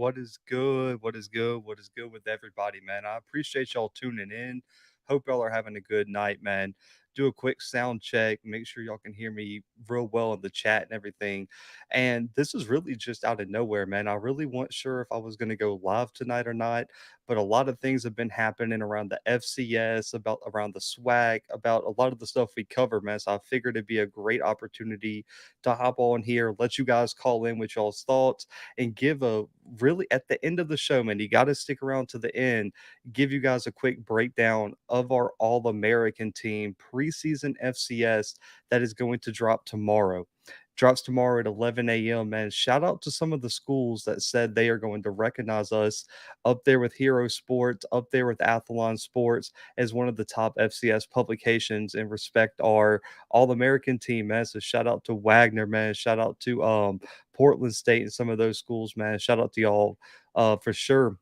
What is good? What is good? What is good with everybody, man? I appreciate y'all tuning in. Hope y'all are having a good night, man. Do a quick sound check. Make sure y'all can hear me real well in the chat and everything. And this is really just out of nowhere, man. I really wasn't sure if I was going to go live tonight or not, but a lot of things have been happening around the FCS, about around the swag, about a lot of the stuff we cover, man. So I figured it'd be a great opportunity to hop on here, let you guys call in with y'all's thoughts and give a really at the end of the show, man. You got to stick around to the end, give you guys a quick breakdown of our All American team preseason FCS that is going to drop tomorrow. Drops tomorrow at 11 a.m. Man, shout out to some of the schools that said they are going to recognize us up there with Hero Sports, up there with Athlon Sports as one of the top FCS publications and respect our All American team, man. So shout out to Wagner, man. Shout out to Portland State and some of those schools, man. Shout out to y'all for sure.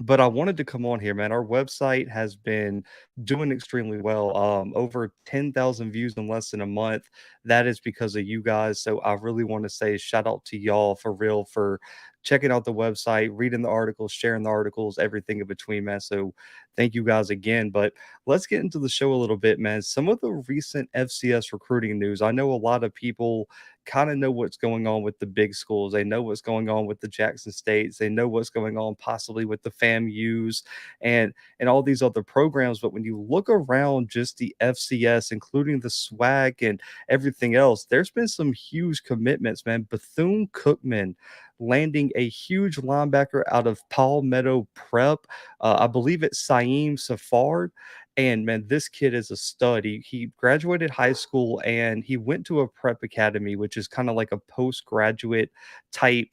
But I wanted to come on here, man. Our website has been doing extremely well. Over 10,000 views in less than a month. That is because of you guys. So I really want to say shout out to y'all for real for checking out the website, reading the articles, sharing the articles, everything in between, man. So thank you guys again. But let's get into the show a little bit, man. Some of the recent FCS recruiting news. I know a lot of people kind of know what's going on with the big schools. They know what's going on with the Jackson States. They know what's going on possibly with the FAMUs and all these other programs. But when you look around just the FCS, including the swag and everything else, there's been some huge commitments, man. Bethune-Cookman landing a huge linebacker out of Palmetto Prep. I believe it's Saeem Safard. And man, this kid is a stud. He graduated high school and he went to a prep academy, which is kind of like a postgraduate type,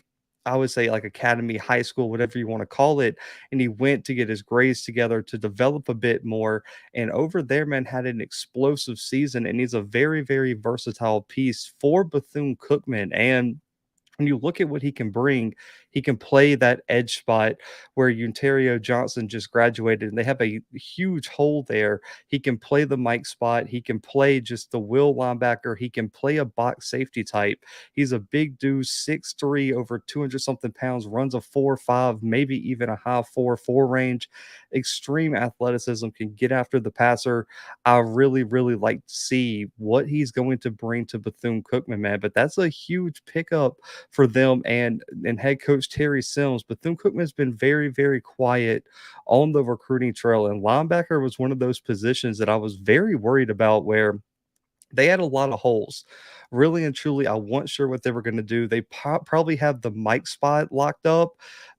I would say like academy, high school, whatever you want to call it. And he went to get his grades together to develop a bit more. And over there, man, had an explosive season. And he's a very, very versatile piece for Bethune Cookman. And when you look at what he can bring, he can play that edge spot where Ontario Johnson just graduated and they have a huge hole there. He can play the Mike spot. He can play just the will linebacker. He can play a box safety type. He's a big dude, 6'3", over 200 something pounds, runs a 4.5, maybe even a high 4.4 range. Extreme athleticism, can get after the passer. I really, really like to see what he's going to bring to Bethune Cookman, man. But that's a huge pickup for them and head coach Terry Sims. Bethune-Cookman has been very, very quiet on the recruiting trail, and linebacker was one of those positions that I was very worried about where they had a lot of holes. Really and truly, I wasn't sure what they were going to do. They probably have the Mike spot locked up,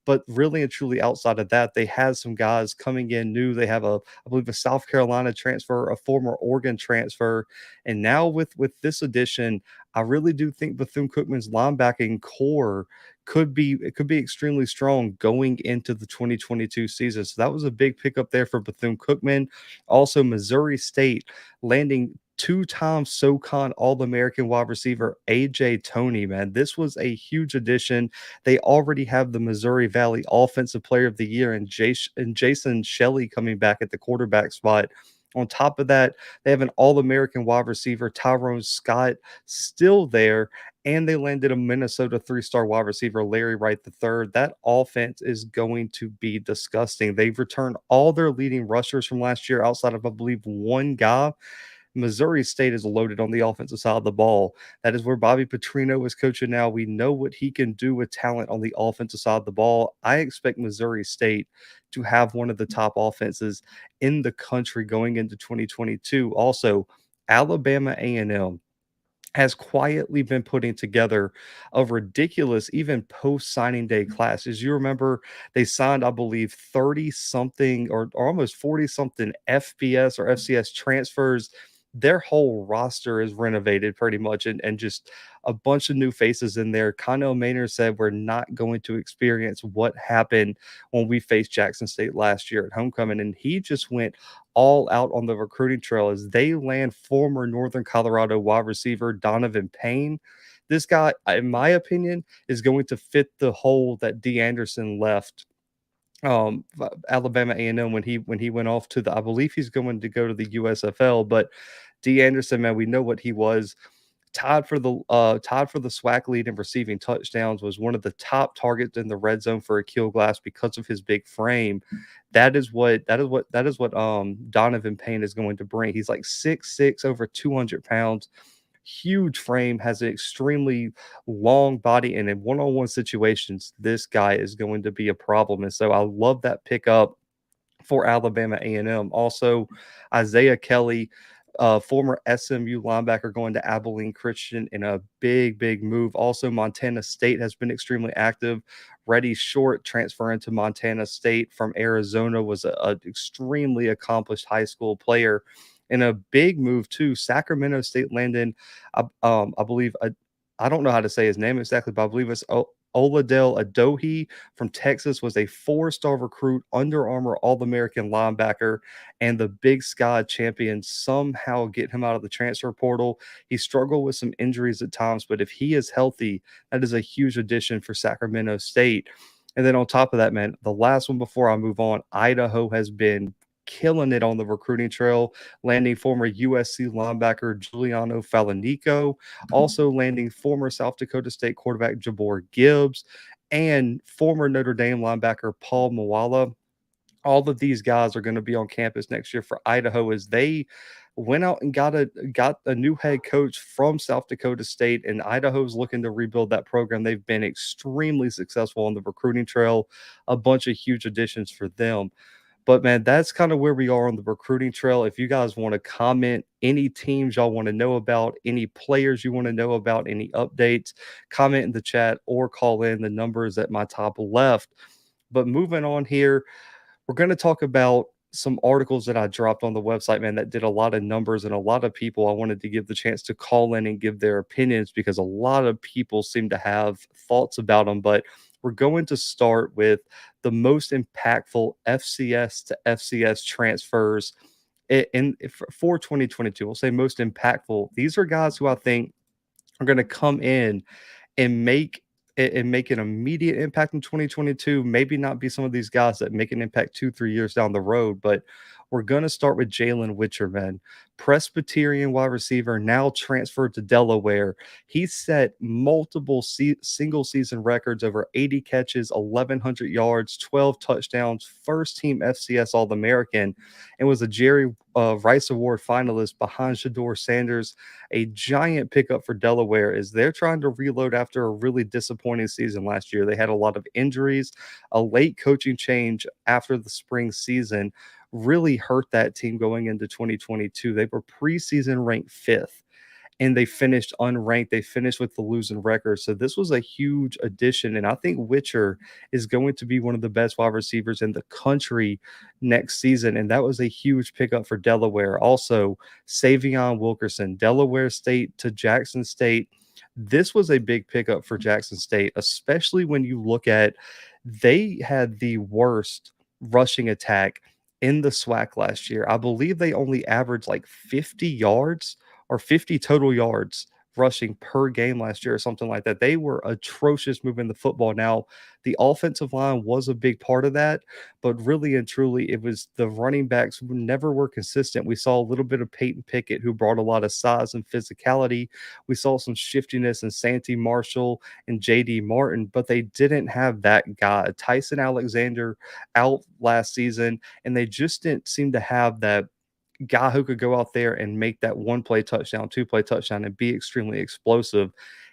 but really and truly, outside of that, they had some guys coming in new. They have I believe, a South Carolina transfer, a former Oregon transfer, and now with this addition, I really do think Bethune Cookman's linebacking core could be extremely strong going into the 2022 season. So that was a big pickup there for Bethune Cookman. Also, Missouri State landing two-time SoCon All-American wide receiver AJ Toney, man. This was a huge addition. They already have the Missouri Valley Offensive Player of the Year and Jason Shelley coming back at the quarterback spot. On top of that, they have an All-American wide receiver, Tyrone Scott, still there, and they landed a Minnesota three-star wide receiver, Larry Wright III. That offense is going to be disgusting. They've returned all their leading rushers from last year outside of, I believe, one guy. Missouri State is loaded on the offensive side of the ball. That is where Bobby Petrino is coaching now. We know what he can do with talent on the offensive side of the ball. I expect Missouri State to have one of the top offenses in the country going into 2022. Also, Alabama A&M has quietly been putting together a ridiculous, even post signing day class. As you remember, they signed, I believe, 30 something or almost 40 something FBS or FCS transfers. Their whole roster is renovated pretty much and just a bunch of new faces in there. Connell Maynard said we're not going to experience what happened when we faced Jackson State last year at homecoming. And he just went all out on the recruiting trail as they land former Northern Colorado wide receiver Donovan Payne. This guy, in my opinion, is going to fit the hole that D. Anderson left Alabama A&M when he went off to I believe he's going to go to the USFL, but D. Anderson, man, we know what he was. tied for the SWAC lead in receiving touchdowns, was one of the top targets in the red zone for Akil Glass because of his big frame. That is what Donovan Payne is going to bring. He's like 6'6", over 200 pounds, huge frame, has an extremely long body, and in one-on-one situations, this guy is going to be a problem. And so I love that pickup for Alabama A&M. Also, Isaiah Kelly, former SMU linebacker, going to Abilene Christian in a big, big move. Also, Montana State has been extremely active. Reddy Short transferring to Montana State from Arizona, was an extremely accomplished high school player. In a big move too, Sacramento State landed, I believe, I don't know how to say his name exactly, but I believe it's Oladale Adohi from Texas, was a four-star recruit, Under Armour All-American linebacker, and the Big Sky champion somehow get him out of the transfer portal. He struggled with some injuries at times, but if he is healthy, that is a huge addition for Sacramento State. And then on top of that, man, the last one before I move on, Idaho has been killing it on the recruiting trail, landing former USC linebacker Giuliano Falanico, also landing former South Dakota State quarterback Jabor Gibbs, and former Notre Dame linebacker Paul Mawala. All of these guys are going to be on campus next year for Idaho, as they went out and got a new head coach from South Dakota State, and Idaho's looking to rebuild that program. They've been extremely successful on the recruiting trail, a bunch of huge additions for them. But man, that's kind of where we are on the recruiting trail. If you guys want to comment, any teams y'all want to know about, any players you want to know about, any updates, comment in the chat or call in. The numbers at my top left. But moving on here, we're going to talk about some articles that I dropped on the website, man, that did a lot of numbers, and a lot of people I wanted to give the chance to call in and give their opinions, because a lot of people seem to have thoughts about them. But we're going to start with the most impactful FCS to FCS transfers for 2022. We'll say most impactful. These are guys who I think are going to come in and make an immediate impact in 2022. Maybe not be some of these guys that make an impact 2-3 years down the road, but we're going to start with Jalen Witcher, man. Presbyterian wide receiver, now transferred to Delaware. He set multiple single season records, over 80 catches, 1,100 yards, 12 touchdowns, first team FCS All-American, and was a Jerry Rice Award finalist behind Shador Sanders. A giant pickup for Delaware, as they're trying to reload after a really disappointing season last year. They had a lot of injuries, a late coaching change after the spring season really hurt that team going into 2022. They were preseason ranked 5th, and they finished unranked. They finished with the losing record. So this was a huge addition, and I think Witcher is going to be one of the best wide receivers in the country next season, and that was a huge pickup for Delaware. Also, Savion Wilkerson, Delaware State to Jackson State. This was a big pickup for Jackson State, especially when you look at they had the worst rushing attack in the SWAC last year. I believe they only averaged like 50 yards or 50 total yards rushing per game last year or something like that. They were atrocious moving the football. Now, the offensive line was a big part of that, but really and truly, it was the running backs who never were consistent. We saw a little bit of Peyton Pickett, who brought a lot of size and physicality. We saw some shiftiness in Santee Marshall and JD Martin, but they didn't have that guy. Tyson Alexander out last season, and they just didn't seem to have that guy who could go out there and make that one play touchdown, two play touchdown, and be extremely explosive.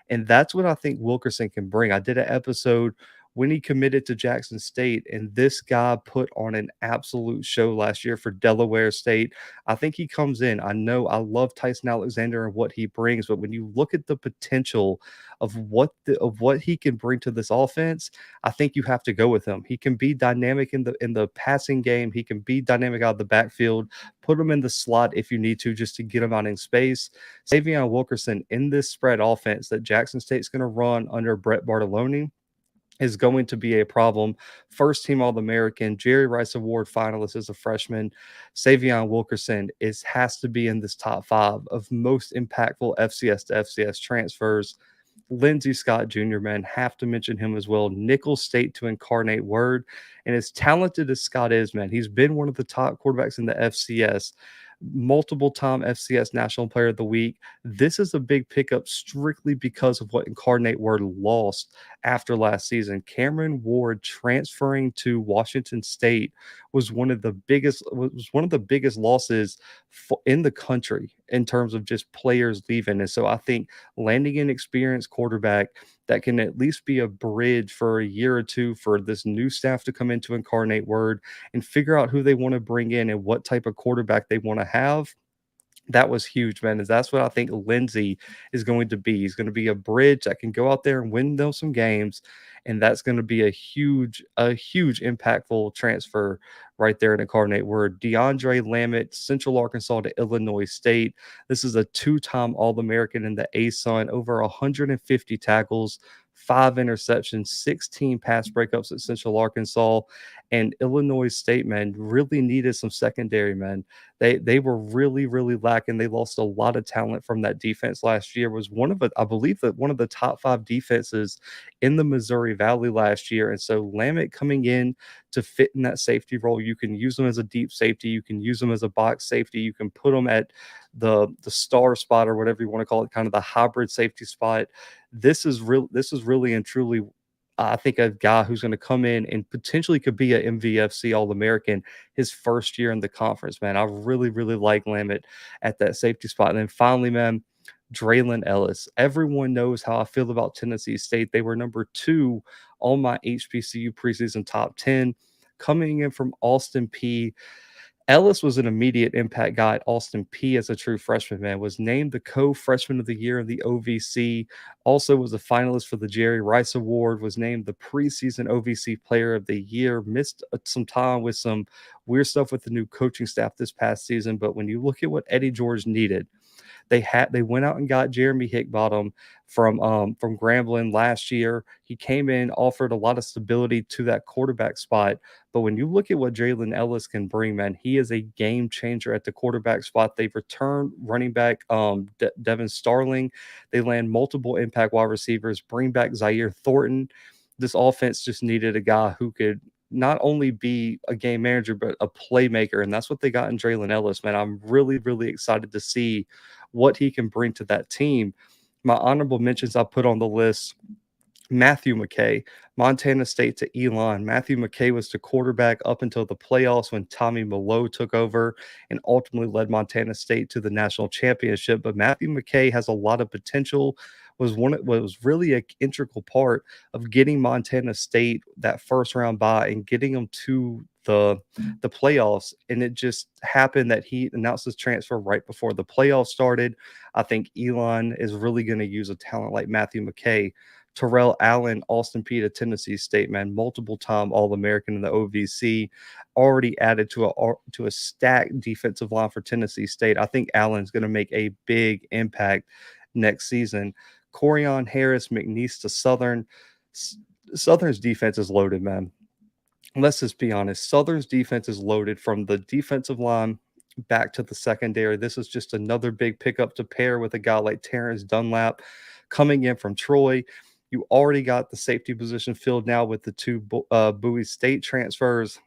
And that's what I think Wilkerson can bring. I did an episode when he committed to Jackson State, and this guy put on an absolute show last year for Delaware State. I think he comes in. I know I love Tyson Alexander and what he brings, but when you look at the potential of what he can bring to this offense, I think you have to go with him. He can be dynamic in the passing game. He can be dynamic out of the backfield. Put him in the slot if you need to, just to get him out in space. Savion Wilkerson in this spread offense that Jackson State's going to run under Brett Bartolone is going to be a problem. First team All-American, Jerry Rice Award finalist as a freshman. Savion Wilkerson has to be in this top 5 of most impactful FCS to FCS transfers. Lindsey Scott Jr., man, have to mention him as well. Nicholls State to Incarnate Word. And as talented as Scott is, man, he's been one of the top quarterbacks in the FCS. multiple time FCS National Player of the Week. This is a big pickup strictly because of what Incarnate Word lost after last season. Cameron Ward transferring to Washington State was one of the biggest losses in the country in terms of just players leaving. And so I think landing an experienced quarterback that can at least be a bridge for a year or two for this new staff to come into Incarnate Word and figure out who they want to bring in and what type of quarterback they want to have. That was huge, man. That's what I think Lindsey is going to be. He's going to be a bridge that can go out there and win them some games, and that's going to be a huge impactful transfer right there in Incarnate Word. DeAndre Lamett, Central Arkansas to Illinois State. This is a two-time All-American in the ASUN, over 150 tackles, 5 interceptions, 16 pass breakups at Central Arkansas, and Illinois State, man, really needed some secondary, man. They were really lacking. They lost a lot of talent from that defense last year. Was one of I believe that one of the top 5 defenses in the Missouri Valley last year. And so Lamett coming in to fit in that safety role. You can use them as a deep safety. You can use them as a box safety. You can put them at the star spot or whatever you want to call it, kind of the hybrid safety spot. This is real. This is really and truly, I think, a guy who's going to come in and potentially could be a MVFC All-American his first year in the conference, man. I really like Lamett at that safety spot. And then finally, man, Draylon Ellis. Everyone knows how I feel about Tennessee State. They were number 2 on my HBCU preseason top 10. Coming in from Austin P. Ellis was an immediate impact guy at Austin P as a true freshman, man. Was named the co-freshman of the year in the OVC. Also was a finalist for the Jerry Rice Award. Was named the preseason OVC Player of the Year. Missed some time with some weird stuff with the new coaching staff this past season. But when you look at what Eddie George needed, they went out and got Jeremy Hickbottom from Grambling last year. He came in, offered a lot of stability to that quarterback spot. But when you look at what Draylon Ellis can bring, man, he is a game changer at the quarterback spot. They've returned running back Devin Starling. They land multiple impact wide receivers, bring back Zaire Thornton. This offense just needed a guy who could not only be a game manager, but a playmaker. And that's what they got in Draylon Ellis, man. I'm really excited to see what he can bring to that team. My honorable mentions I put on the list: Matthew McKay, Montana State to Elon. Matthew McKay was the quarterback up until the playoffs when Tommy Malo took over and ultimately led Montana State to the national championship. But Matthew McKay has a lot of potential. Was really an integral part of getting Montana State that first round bye and getting them to the playoffs. And it just happened that he announced his transfer right before the playoffs started. I think Elon is really going to use a talent like Matthew McKay. Terrell Allen, Austin P to Tennessee State, man, multiple time All-American in the OVC, already added to a stacked defensive line for Tennessee State. I think Allen's going to make a big impact next season. Corian Harris, McNeese to Southern. Southern's defense is loaded, man. Let's just be honest. Southern's defense is loaded from the defensive line back to the secondary. This is just another big pickup to pair with a guy like Terrence Dunlap coming in from Troy. You already got the safety position filled now with the 2 Bowie State transfers.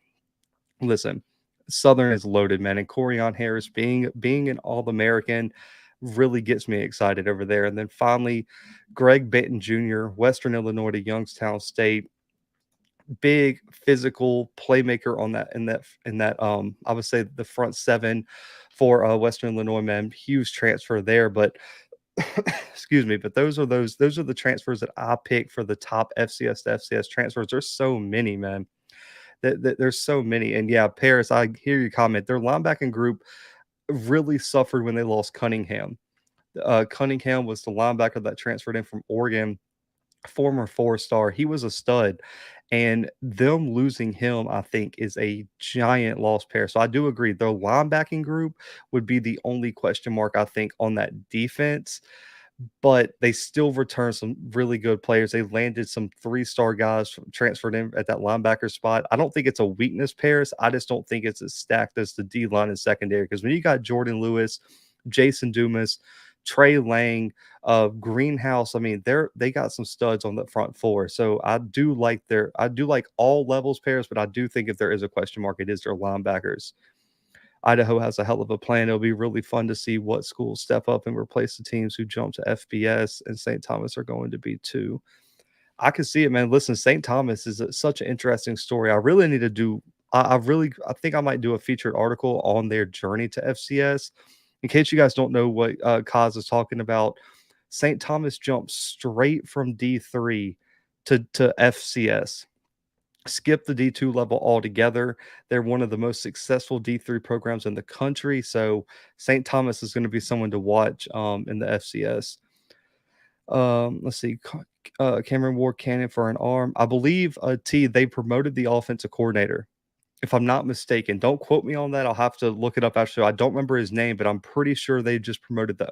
Listen, Southern is loaded, man. And Corian Harris being an All-American really gets me excited over there. And then finally, Greg Benton Jr., Western Illinois to Youngstown State. Big physical playmaker on that I would say the front 7 for Western Illinois, man. Huge transfer there. But excuse me, but those are the transfers that I pick for the top FCS to FCS transfers. There's so many, man. There's so many. And yeah, Paris, I hear your comment. Their linebacking group really suffered when they lost Cunningham. Cunningham was the linebacker that transferred in from Oregon, former 4-star. He was a stud. And them losing him, I think, is a giant loss pair. So I do agree. Their linebacking group would be the only question mark, I think, on that defense. But they still returned some really good players. They landed some 3-star guys transferred in at that linebacker spot. I don't think it's a weakness, Paris. I just don't think it's as stacked as the D-line and secondary. Because when you got Jordan Lewis, Jason Dumas, Trey Lang, Greenhouse, I mean, they got some studs on the front 4. So I do like all levels, Paris, but I do think if there is a question mark, it is their linebackers. Idaho has a hell of a plan. It'll be really fun to see what schools step up and replace the teams who jump to FBS, and St. Thomas are going to be too. I can see it, man. Listen, St. Thomas is such an interesting story. I really need to do. I think I might do a featured article on their journey to FCS. In case you guys don't know what Kaz is talking about, St. Thomas jumped straight from D3 to FCS. Skip the D2 level altogether. They're one of the most successful D3 programs in the country. So St. Thomas is going to be someone to watch in the FCS. Let's see. Cameron Ward Cannon for an arm. I believe they promoted the offensive coordinator, if I'm not mistaken. Don't quote me on that. I'll have to look it up after. I don't remember his name, but I'm pretty sure they just promoted the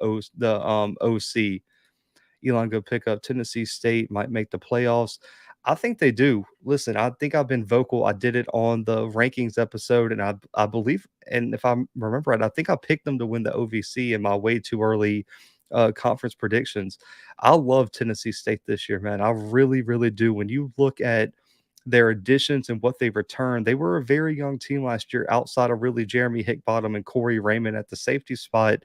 OC. Elon go pick up Tennessee State, might make the playoffs. I think they do. Listen, I think I've been vocal. I did it on the rankings episode, and I believe, and if I remember right, I think I picked them to win the OVC in my way too early conference predictions. I love Tennessee State this year, man. I really, really do. When you look at their additions and what they've returned, they were a very young team last year outside of really Jeremy Hickbottom and Corey Raymond at the safety spot.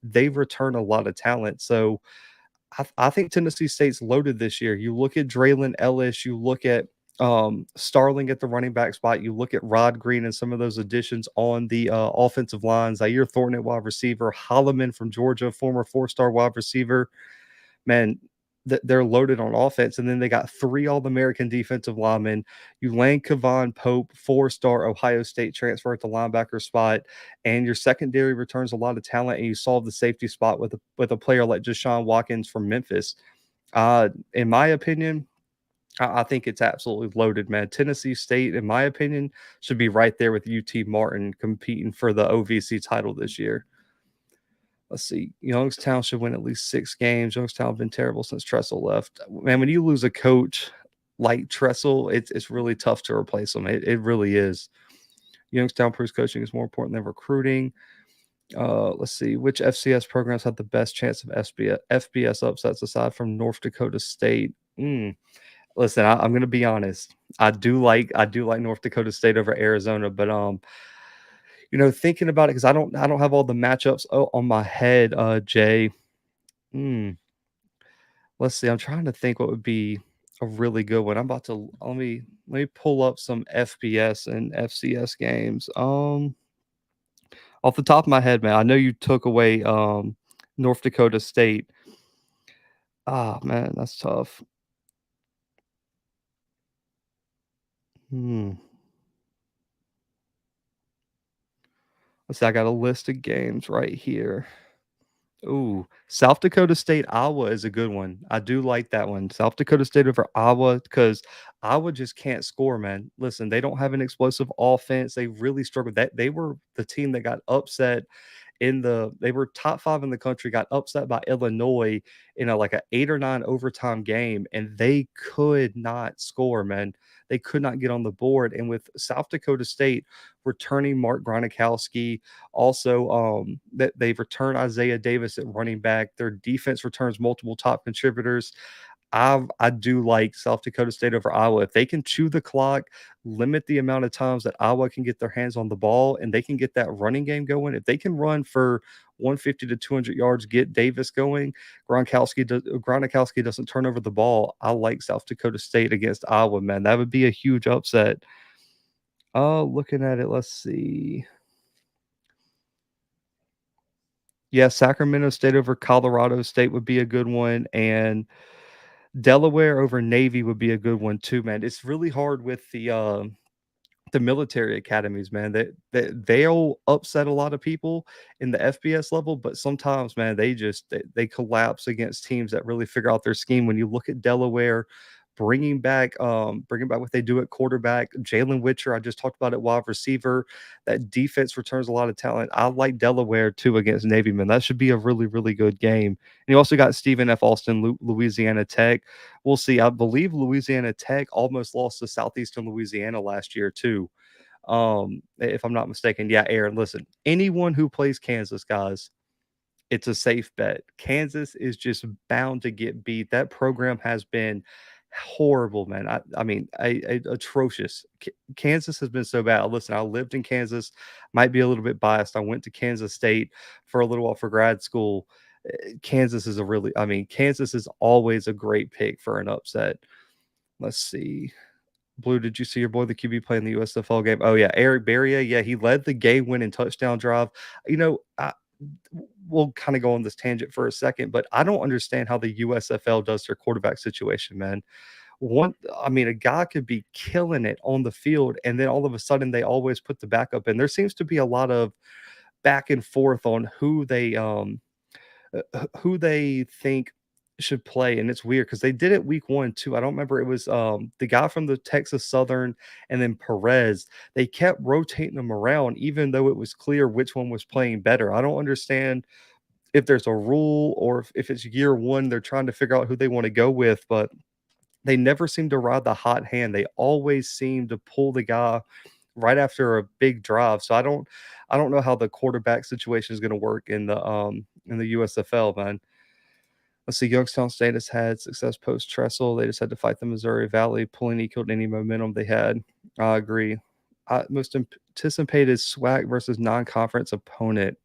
They've returned a lot of talent. So I think Tennessee State's loaded this year. You look at Draylon Ellis, you look at Starling at the running back spot, you look at Rod Green and some of those additions on the offensive line, Zaire Thornton at wide receiver, Holloman from Georgia, former 4-star wide receiver. Man, they're loaded on offense. And then they got 3 All-American defensive linemen. Ulaine Kavon Pope, 4-star Ohio State transfer at the linebacker spot. And your secondary returns a lot of talent, and you solve the safety spot with a player like Deshaun Watkins from Memphis. In my opinion, I think it's absolutely loaded, man. Tennessee State, in my opinion, should be right there with UT Martin competing for the OVC title this year. Let's see. Youngstown should win at least 6 games. Youngstown have been terrible since Tressel left. Man, when you lose a coach like Tressel, it's really tough to replace him. It really is. Youngstown proves coaching is more important than recruiting. Let's see. Which FCS programs have the best chance of FBS upsets aside from North Dakota State? Listen, I'm going to be honest. I do like North Dakota State over Arizona, but thinking about it, because I don't have all the matchups on my head, Jay. Let's see. I'm trying to think what would be a really good one. I'm about to let me pull up some FBS and FCS games. Off the top of my head, man, I know you took away North Dakota State. Ah, man, that's tough. Let's see. I got a list of games right here. Ooh, South Dakota State, Iowa is a good one. I do like that one. South Dakota State over Iowa, because Iowa just can't score, man. Listen, they don't have an explosive offense. They really struggled. That they were the team that got upset they were top 5 in the country, got upset by Illinois in like a 8 or 9 overtime game, and they could not score, man. They could not get on the board. And with South Dakota State returning Mark Gronkowski, also that they've returned Isaiah Davis at running back, their defense returns multiple top contributors. I do like South Dakota State over Iowa. If they can chew the clock, limit the amount of times that Iowa can get their hands on the ball, and they can get that running game going, if they can run for 150 to 200 yards, get Davis going, Gronkowski doesn't turn over the ball. I like South Dakota State against Iowa, man. That would be a huge upset. Looking at it, let's see. Yeah, Sacramento State over Colorado State would be a good one, and Delaware over Navy would be a good one too, man. It's really hard with the military academies, man. They'll upset a lot of people in the FBS level, but sometimes, man, they collapse against teams that really figure out their scheme. When you look at Delaware, bringing back what they do at quarterback, Jalen Witcher, I just talked about at wide receiver. That defense returns a lot of talent. I like Delaware too against Navy, man. That should be a really, really good game. And you also got Stephen F. Austin, Louisiana Tech. We'll see. I believe Louisiana Tech almost lost to Southeastern Louisiana last year too. If I'm not mistaken. Yeah, Aaron, listen, anyone who plays Kansas, guys, it's a safe bet. Kansas is just bound to get beat. That program has been Horrible, man. I mean, atrocious. Kansas has been so bad. Listen, I lived in Kansas. Might be a little bit biased. I went to Kansas State for a little while for grad school. Kansas is a really, I mean, Kansas is always a great pick for an upset. Let's see. Blue, did you see your boy the QB play in the USFL game? Oh yeah, Eric Berria. Yeah, he led the game-winning touchdown drive. You know, we'll kind of go on this tangent for a second, but I don't understand how the USFL does their quarterback situation, man. I mean, a guy could be killing it on the field, and then all of a sudden they always put the backup in. There seems to be a lot of back and forth on who they think should play, and it's weird because they did it week 1 too. I don't remember, it was, the guy from the Texas Southern and then Perez. They kept rotating them around even though it was clear which one was playing better. I don't understand if there's a rule or if it's year 1, they're trying to figure out who they wanna go with, but they never seem to ride the hot hand. They always seem to pull the guy right after a big drive. So I don't know how the quarterback situation is gonna work in the USFL, man. Let's see. Youngstown State has had success post Tressel. They just had to fight the Missouri Valley, pulling equaled any momentum they had. I agree. Most anticipated SWAC versus non-conference opponent.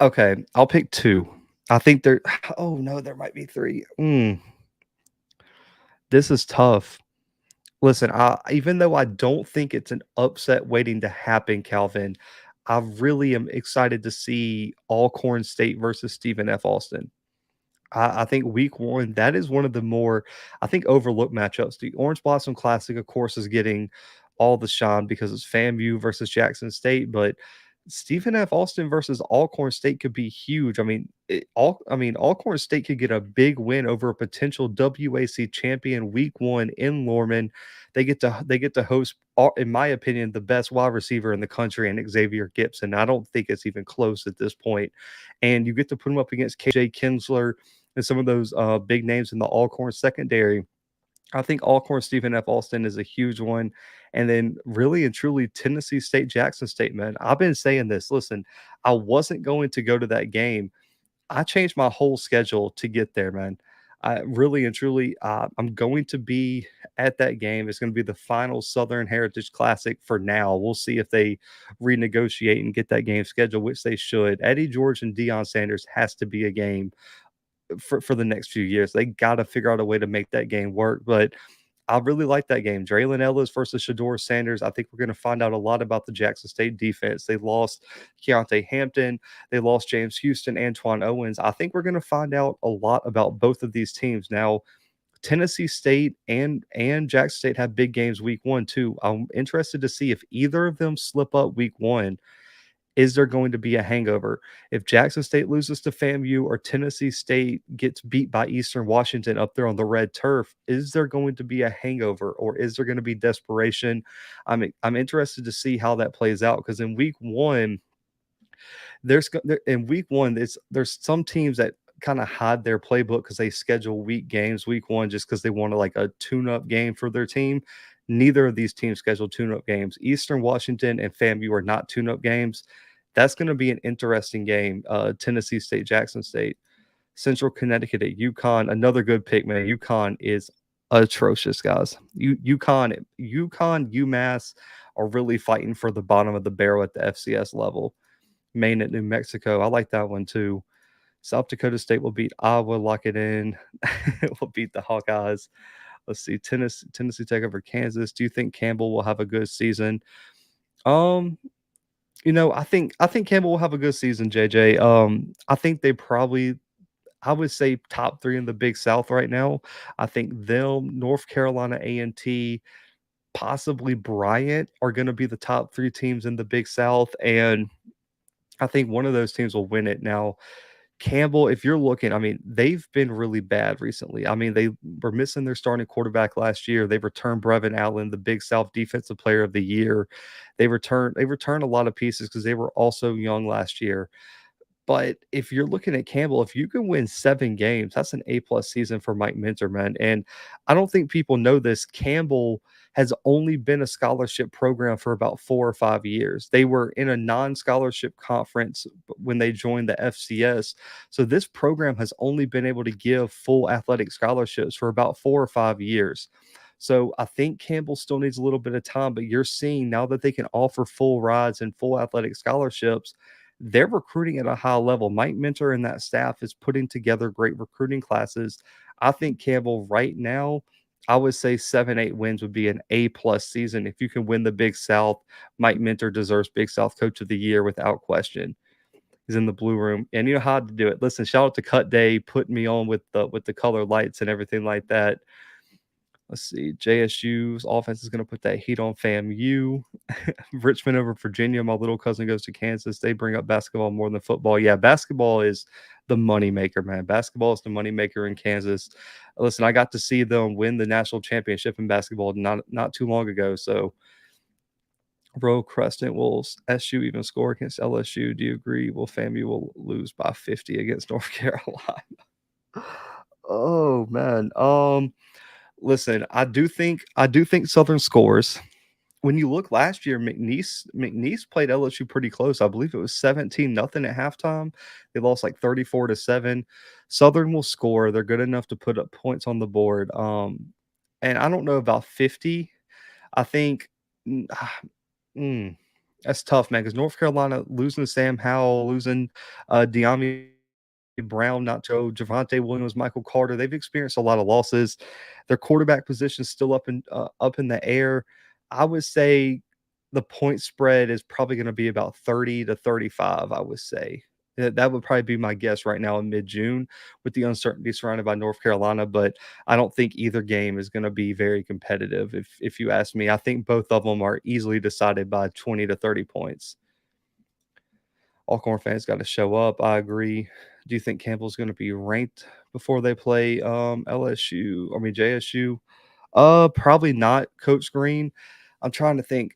Okay, I'll pick 2. I think there. Oh no, there might be 3. This is tough. Listen, even though I don't think it's an upset waiting to happen, Calvin, I really am excited to see Alcorn State versus Stephen F. Austin. I think week 1, that is one of the more, I think, overlooked matchups. The Orange Blossom Classic, of course, is getting all the shine because it's FAMU versus Jackson State, but Stephen F. Austin versus Alcorn State could be huge. I mean, Alcorn State could get a big win over a potential WAC champion week 1 in Lorman. They get to host, in my opinion, the best wide receiver in the country, and Xavier Gibson. I don't think it's even close at this point. And you get to put him up against KJ Kinsler and some of those big names in the Alcorn secondary. I think Alcorn Stephen F. Austin is a huge one. And then really and truly Tennessee State, Jackson State, man. I've been saying this. Listen, I wasn't going to go to that game. I changed my whole schedule to get there, man. I really and truly, I'm going to be at that game. It's going to be the final Southern Heritage Classic for now. We'll see if they renegotiate and get that game scheduled, which they should. Eddie George and Deion Sanders has to be a game for the next few years. They got to figure out a way to make that game work. But I really like that game. Draylon Ellis versus Shador Sanders. I think we're going to find out a lot about the Jackson State defense. They lost Keontae Hampton. They lost James Houston, Antoine Owens. I think we're going to find out a lot about both of these teams. Now, Tennessee State and Jackson State have big games week 1 too. I'm interested to see if either of them slip up week 1. Is there going to be a hangover? If Jackson State loses to FAMU or Tennessee State gets beat by Eastern Washington up there on the red turf, is there going to be a hangover or is there going to be desperation? I'm interested to see how that plays out because in week 1, in week 1, there's some teams that kind of hide their playbook because they schedule weak games week 1 just because they want like a tune-up game for their team. Neither of these teams schedule tune-up games. Eastern Washington and FAMU are not tune-up games. That's going to be an interesting game. Tennessee State, Jackson State, Central Connecticut at UConn. Another good pick, man. UConn is atrocious, guys. UConn, UMass are really fighting for the bottom of the barrel at the FCS level. Maine at New Mexico. I like that one too. South Dakota State will beat Iowa. Lock it in. Will beat the Hawkeyes. Let's see. Tennessee take over Kansas. Do you think Campbell will have a good season? I think Campbell will have a good season, JJ. I think they probably, I would say top 3 in the Big South right now. I think them, North Carolina A&T, possibly Bryant are going to be the top 3 teams in the Big South, and I think one of those teams will win it. Now, Campbell, if you're looking, I mean, they've been really bad recently. I mean, they were missing their starting quarterback last year. They returned Brevin Allen, the Big South Defensive Player of the Year. They returned a lot of pieces because they were also young last year. But if you're looking at Campbell, if you can win 7 games, that's an A-plus season for Mike Minter, man, and I don't think people know this. Campbell has only been a scholarship program for about 4 or 5 years. They were in a non-scholarship conference when they joined the FCS. So this program has only been able to give full athletic scholarships for about 4 or 5 years. So I think Campbell still needs a little bit of time, but you're seeing now that they can offer full rides and full athletic scholarships, they're recruiting at a high level. Mike Minter and that staff is putting together great recruiting classes. I think Campbell right now, I would say 7, 8 wins would be an A-plus season. If you can win the Big South, Mike Minter deserves Big South Coach of the Year without question. He's in the blue room, and you know how to do it. Listen, shout out to Cut Day putting me on with the color lights and everything like that. Let's see. JSU's offense is going to put that heat on FAMU. Richmond over Virginia. My little cousin goes to Kansas. They bring up basketball more than football. Yeah, basketball is the money maker, man. Basketball is the money maker in Kansas. Listen, I got to see them win the national championship in basketball not too long ago. So, bro, Crescent, will SU even score against LSU? Do you agree? Will FAMU will lose by 50 against North Carolina? Oh man. Listen, I do think Southern scores. When you look last year, McNeese played LSU pretty close. I believe it was 17-0 at halftime. They lost like 34-7. Southern will score. They're good enough to put up points on the board. And I don't know about 50. I think mm, mm, that's tough, man, because North Carolina losing to Sam Howell, losing De'Ami Brown, not Joe, Javante Williams, Michael Carter. They've experienced a lot of losses. Their quarterback position is still up in the air. I would say the point spread is probably going to be about 30-35. I would say that would probably be my guess right now in mid-June with the uncertainty surrounded by North Carolina. But I don't think either game is going to be very competitive. If you ask me, I think both of them are easily decided by 20 to 30 points. Alcorn fans got to show up. I agree. Do you think Campbell's going to be ranked before they play JSU? Probably not, Coach Green. I'm trying to think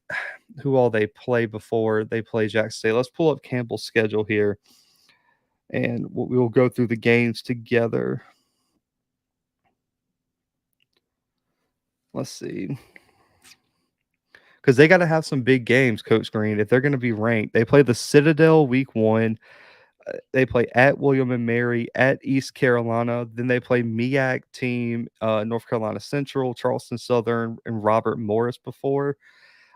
who all they play before they play Jackson State. Let's pull up Campbell's schedule here, and we'll go through the games together. Let's see. Because they got to have some big games, Coach Green, if they're going to be ranked. They play the Citadel week 1. They play at William and Mary, at East Carolina. Then they play MEAC team, North Carolina Central, Charleston Southern, and Robert Morris before.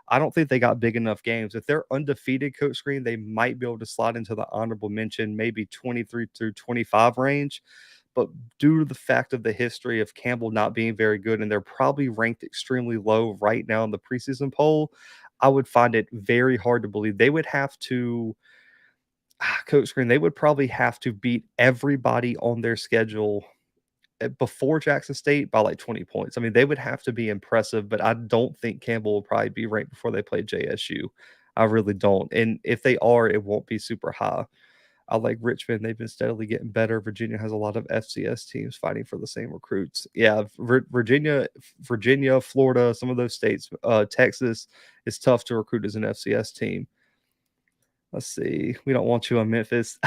I don't think they got big enough games. If they're undefeated, Coach Green, they might be able to slide into the honorable mention, maybe 23 through 25 range. But due to the fact of the history of Campbell not being very good, and they're probably ranked extremely low right now in the preseason poll, I would find it very hard to believe. They would have to Coach Green, they would probably have to beat everybody on their schedule before Jackson State by like 20 points. I mean, they would have to be impressive, but I don't think Campbell will probably be ranked before they play JSU. I really don't. And if they are, it won't be super high. I like Richmond. They've been steadily getting better. Virginia has a lot of FCS teams fighting for the same recruits. Yeah, Virginia, Florida, some of those states, Texas, it's tough to recruit as an FCS team. Let's see. We don't want you in Memphis.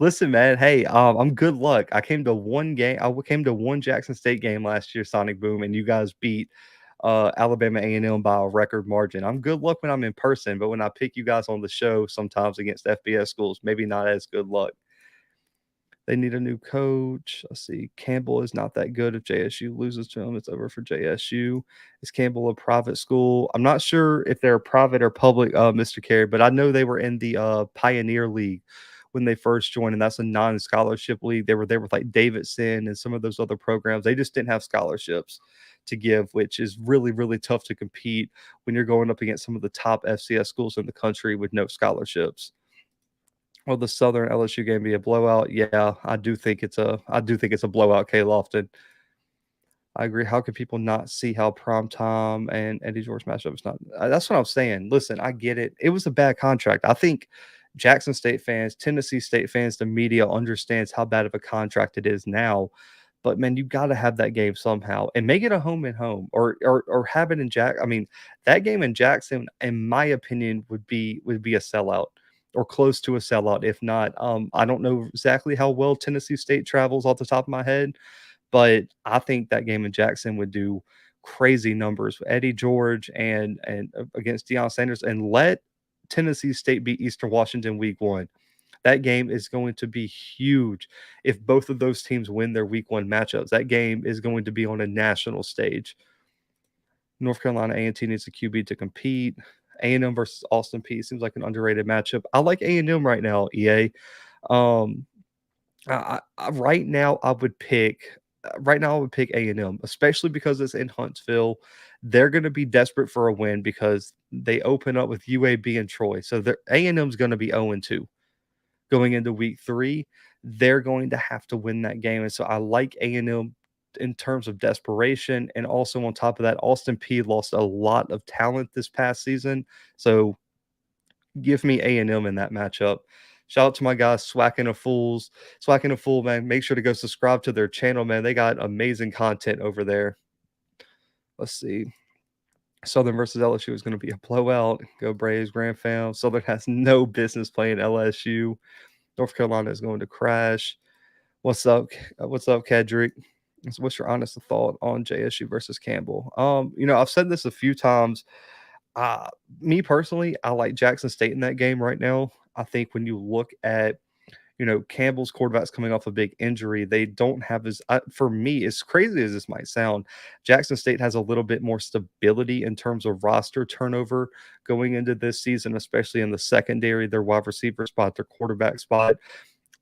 Listen, man. Hey, I'm good luck. I came to one game. I came to one Jackson State game last year, Sonic Boom, and you guys beat Alabama A&M by a record margin. I'm good luck when I'm in person, but when I pick you guys on the show, sometimes against FBS schools, maybe not as good luck. They need a new coach. Let's see. Campbell is not that good. If JSU loses to him, it's over for JSU. Is Campbell a private school? I'm not sure if they're private or public, Mr. Carey, but I know they were in the Pioneer League when they first joined, and that's a non-scholarship league. They were there with like Davidson and some of those other programs. They just didn't have scholarships to give, which is really, really tough to compete when you're going up against some of the top FCS schools in the country with no scholarships. Will the Southern LSU game be a blowout? Yeah, I do think it's a blowout, K. Lofton. I agree. How could people not see how primetime and Eddie George matchup is not? That's what I'm saying. Listen, I get it. It was a bad contract. I think Jackson State fans, Tennessee State fans, the media understands how bad of a contract it is now. But man, you got to have that game somehow and make it a home and home, or have it in Jack. I mean, that game in Jackson, in my opinion, would be a sellout. or close to a sellout. If not, I don't know exactly how well Tennessee State travels off the top of my head, but I think that game in Jackson would do crazy numbers with Eddie George and against Deion Sanders, and let Tennessee State beat Eastern Washington week 1. That game is going to be huge if both of those teams win their week 1 matchups. That game is going to be on a national stage. North Carolina A&T needs a QB to compete. A&M versus Austin Peay seems like an underrated matchup. I like A&M right now, EA. Um, right now I would pick A&M, especially because it's in Huntsville. They're going to be desperate for a win because they open up with UAB and Troy. So A&M's going to be 0-2 going into week 3. They're going to have to win that game. And so I like A&M in terms of desperation. And also on top of that, Austin Peay lost a lot of talent this past season. So give me A&M in that matchup. Shout out to my guys, Swacking a Fools. Swacking a Fool, man. Make sure to go subscribe to their channel, man. They got amazing content over there. Let's see. Southern versus LSU is going to be a blowout. Go Braves, Grand Fam. Southern has no business playing LSU. North Carolina is going to crash. What's up? What's up, Kedrick? So what's your honest thought on JSU versus Campbell? I've said this a few times. Uh, Me personally, I like Jackson State in that game right now. I think when you look at, Campbell's quarterback's coming off a big injury. They don't have for me, as crazy as this might sound, Jackson State has a little bit more stability in terms of roster turnover going into this season, especially in the secondary, their wide receiver spot, their quarterback spot.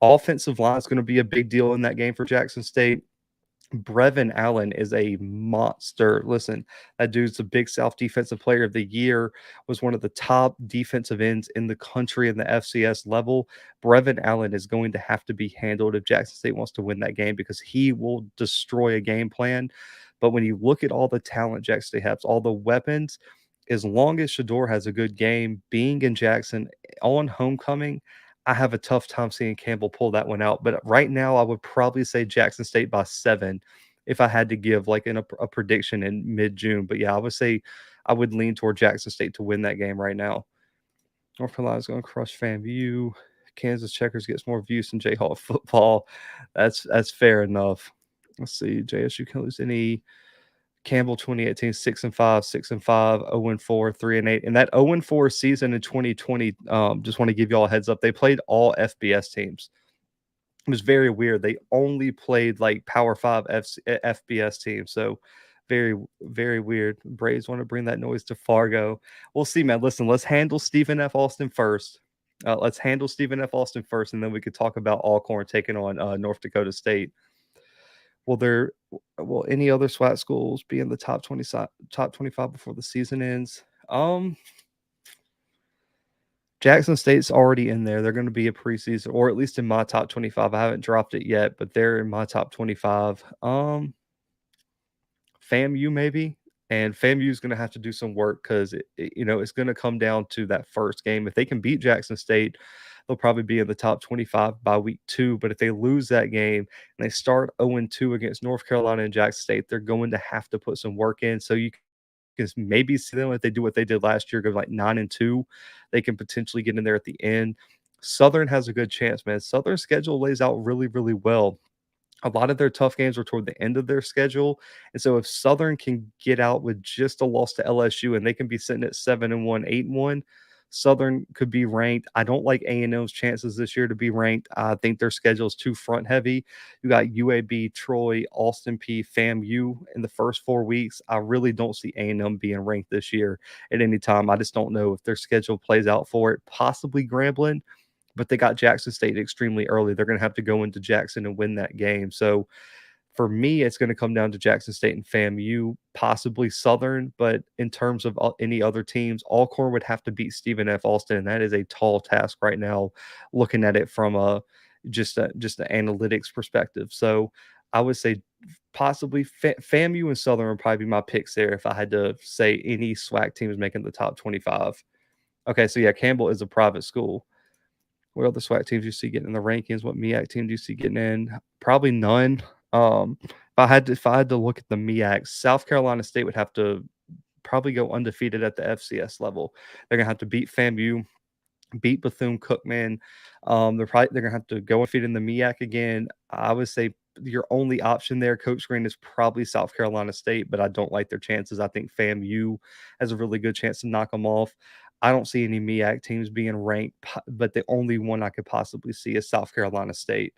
Offensive line is going to be a big deal in that game for Jackson State. Brevin Allen is a monster. Listen, that dude's the Big South Defensive Player of the Year, was one of the top defensive ends in the country in the FCS level. Brevin Allen is going to have to be handled if Jackson State wants to win that game because he will destroy a game plan. But when you look at all the talent Jackson State has, all the weapons, as long as Shador has a good game, being in Jackson on homecoming, I have a tough time seeing Campbell pull that one out. But right now, I would probably say Jackson State by 7 if I had to give like a prediction in mid-June. But yeah, I would say I would lean toward Jackson State to win that game right now. North Carolina's going to crush FAMU. Kansas Checkers gets more views than Jayhawk football. That's fair enough. Let's see. JSU can lose any. Campbell 2018 6-5, 6-5, 0-4, 3-8. And that 0-4 season in 2020, just want to give you all a heads up. They played all FBS teams. It was very weird. They only played like Power 5 FBS teams. So very, very weird. Braves want to bring that noise to Fargo. We'll see, man. Listen, let's handle Stephen F. Austin first. Let's handle Stephen F. Austin first, and then we could talk about Alcorn taking on North Dakota State. Will any other SWAT schools be in the top 25 before the season ends? Jackson State's already in there. They're going to be a preseason, or at least in my top 25. I haven't dropped it yet, but they're in my top 25. FAMU maybe, and FAMU is going to have to do some work because it's going to come down to that first game. If they can beat Jackson State, they'll probably be in the top 25 by week 2. But if they lose that game and they start 0-2 against North Carolina and Jackson State, they're going to have to put some work in. So you can maybe see them if they do what they did last year, go like 9-2. They can potentially get in there at the end. Southern has a good chance, man. Southern's schedule lays out really, really well. A lot of their tough games are toward the end of their schedule. And so if Southern can get out with just a loss to LSU and they can be sitting at 7-1, 8-1, Southern could be ranked. I don't like A&M's chances this year to be ranked. I think their schedule is too front heavy. You got UAB, Troy, Austin Peay, FAMU in the first 4 weeks. I really don't see A&M being ranked this year at any time. I just don't know if their schedule plays out for it. Possibly Grambling, but they got Jackson State extremely early. They're going to have to go into Jackson and win that game. So for me, it's going to come down to Jackson State and FAMU, possibly Southern. But in terms of any other teams, Alcorn would have to beat Stephen F. Austin, and that is a tall task right now, looking at it from just an analytics perspective. So I would say possibly FAMU and Southern would probably be my picks there if I had to say any SWAC team is making the top 25. Okay, so yeah, Campbell is a private school. What other SWAC teams you see getting in the rankings? What MEAC teams do you see getting in? Probably none. If I had to look at the MEACs, South Carolina State would have to probably go undefeated at the FCS level. They're gonna have to beat FAMU. beat Bethune-Cookman. They're gonna have to go and feed in the MEAC again. I would say your only option there, Coach Green, is probably South Carolina State, but I don't like their chances. I think FAMU has a really good chance to knock them off. I don't see any MEAC teams being ranked, but the only one I could possibly see is South Carolina State.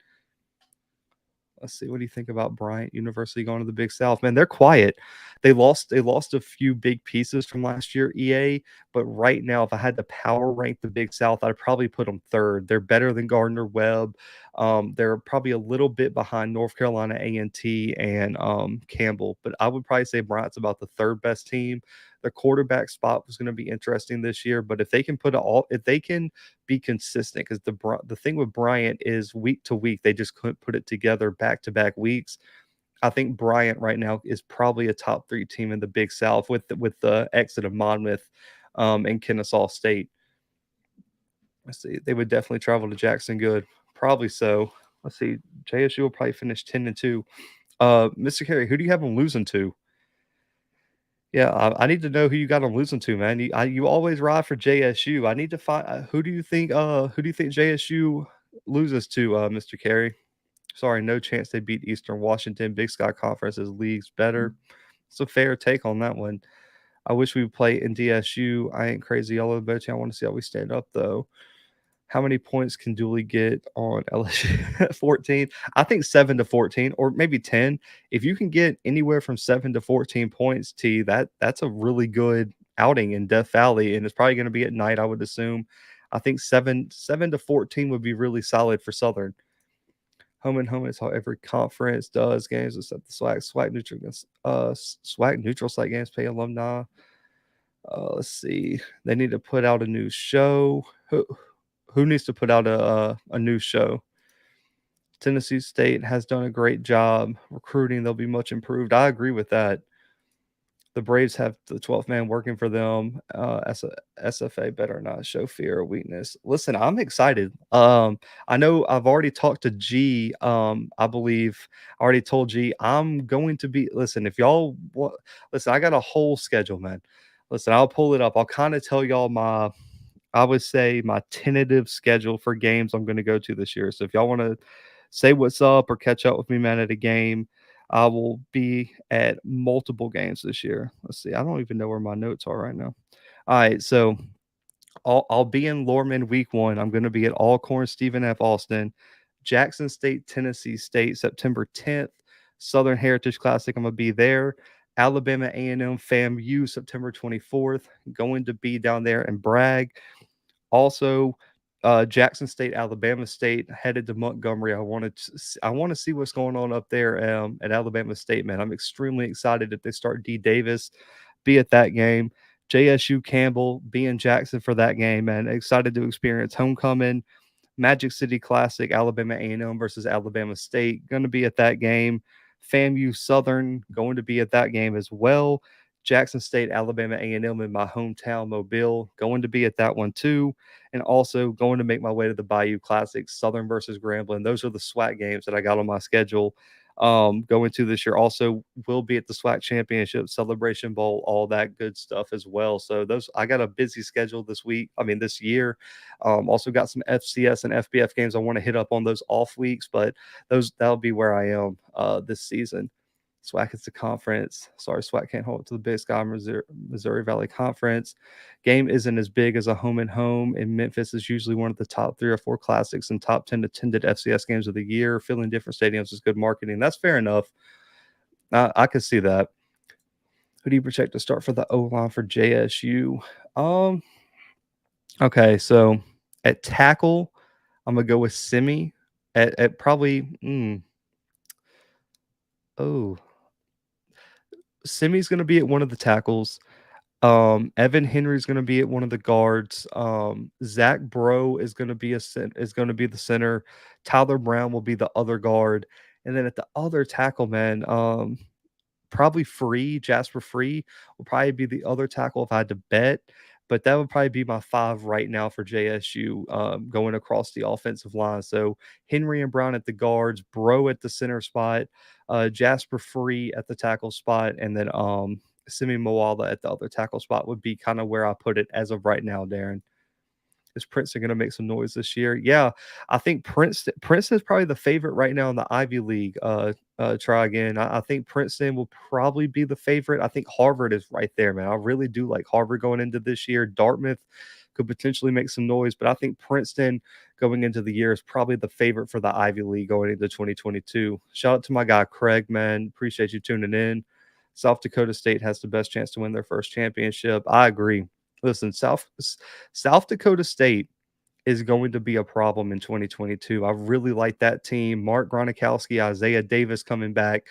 Let's see. What do you think about Bryant University going to the Big South? Man, they're quiet. They lost a few big pieces from last year, EA. But right now, if I had to power rank the Big South, I'd probably put them third. They're better than Gardner Webb. They're probably a little bit behind North Carolina A&T and Campbell. But I would probably say Bryant's about the third best team. Their quarterback spot was going to be interesting this year, but if they can if they can be consistent, because the thing with Bryant is week to week they just couldn't put it together back to back weeks. I think Bryant right now is probably a top 3 team in the Big South with the exit of Monmouth and Kennesaw State. Let's see, they would definitely travel to Jackson. Good, probably so. Let's see, JSU will probably finish 10-2. Mr. Carey, who do you have them losing to? Yeah, I need to know who you got them losing to, man. You always ride for JSU. I need to find who do you think JSU loses to, Mr. Carey? Sorry, no chance they beat Eastern Washington. Big Sky Conference is leagues better. It's a fair take on that one. I wish we would play in DSU. I ain't crazy all over the boat. I want to see how we stand up though. How many points can Dooley get on LSU? 14. I think 7-14 or maybe 10. If you can get anywhere from 7-14 points, that's a really good outing in Death Valley, and it's probably going to be at night, I would assume. I think 7-14 would be really solid for Southern. Home and home is how every conference does games except the SWAC neutral site games pay alumni. Let's see. They need to put out a new show. Who needs to put out a new show? Tennessee State has done a great job recruiting. They'll be much improved. I agree with that. The Braves have the 12th man working for them. SFA better not show fear or weakness. Listen, I'm excited. I know I've already talked to G. I believe I already told G I'm going to be. Listen, if y'all want, listen, I got a whole schedule, man. Listen, I'll pull it up. I'll kind of tell y'all I would say my tentative schedule for games I'm going to go to this year. So if y'all want to say what's up or catch up with me, man, at a game, I will be at multiple games this year. Let's see. I don't even know where my notes are right now. All right. So I'll be in Lorman week 1. I'm going to be at Alcorn, Stephen F. Austin, Jackson State, Tennessee State, September 10th, Southern Heritage Classic. I'm going to be there. Alabama A&M FAMU, September 24th. Going to be down there in Bragg. Also, Jackson State, Alabama State, headed to Montgomery. I want to see what's going on up there at Alabama State, man. I'm extremely excited if they start D Davis, be at that game. JSU Campbell, be in Jackson for that game, man. Excited to experience homecoming. Magic City Classic, Alabama A&M versus Alabama State, going to be at that game. FAMU Southern going to be at that game as well. Jackson State, Alabama A&M in my hometown, Mobile, going to be at that one too. And also going to make my way to the Bayou Classic, Southern versus Grambling. Those are the SWAC games that I got on my schedule going to this year. Also will be at the SWAC Championship, Celebration Bowl, all that good stuff as well. So I got a busy schedule this year. Also got some FCS and FBF games I want to hit up on those off weeks, but that'll be where I am this season. SWAC is the conference. Sorry, SWAC can't hold it to the Big Sky Missouri Valley Conference. Game isn't as big as a home and home. In Memphis is usually one of the top 3 or 4 classics and top 10 attended FCS games of the year. Filling different stadiums is good marketing. That's fair enough. I could see that. Who do you project to start for the O-line for JSU? Okay, so at tackle, I'm gonna go with Simi. At probably Simi's gonna be at one of the tackles. Evan Henry's going to be at one of the guards. Zach Bro is going to be the center. Tyler Brown will be the other guard, and then at the other tackle, man, probably Jasper Free will probably be the other tackle if I had to bet. But that would probably be my 5 right now for JSU going across the offensive line. So Henry and Brown at the guards, Bro at the center spot, Jasper Free at the tackle spot, and then Simi Moala at the other tackle spot would be kind of where I put it as of right now, Darren. Is Princeton going to make some noise this year? Yeah, I think Princeton is probably the favorite right now in the Ivy League. Try again. I think Princeton will probably be the favorite. I think Harvard is right there, man. I really do like Harvard going into this year. Dartmouth could potentially make some noise, but I think Princeton going into the year is probably the favorite for the Ivy League going into 2022. Shout out to my guy Craig, man. Appreciate you tuning in. South Dakota State has the best chance to win their first championship. I agree. Listen, South Dakota State is going to be a problem in 2022. I really like that team. Mark Gronkowski, Isaiah Davis coming back.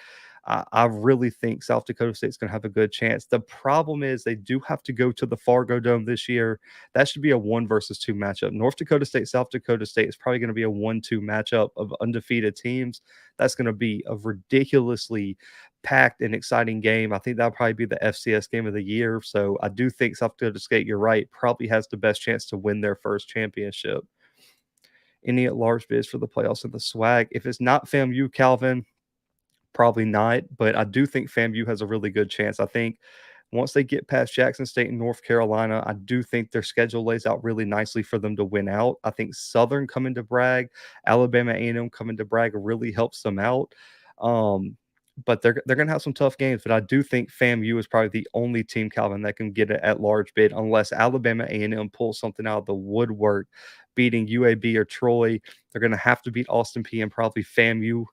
I really think South Dakota State's going to have a good chance. The problem is they do have to go to the Fargo Dome this year. That should be a 1-versus-2 matchup. North Dakota State, South Dakota State is probably going to be a 1-2 matchup of undefeated teams. That's going to be a ridiculously packed and exciting game. I think that'll probably be the FCS game of the year. So I do think South Dakota State, you're right, probably has the best chance to win their first championship. Any at large bids for the playoffs in the swag? If it's not FAMU, Calvin, probably not. But I do think FAMU has a really good chance. I think once they get past Jackson State and North Carolina, I do think their schedule lays out really nicely for them to win out. I think Southern coming to brag, Alabama A&M coming to brag really helps them out. But they're going to have some tough games. But I do think FAMU is probably the only team, Calvin, that can get it at large bid unless Alabama A&M pulls something out of the woodwork, beating UAB or Troy. They're going to have to beat Austin P and probably FAMU.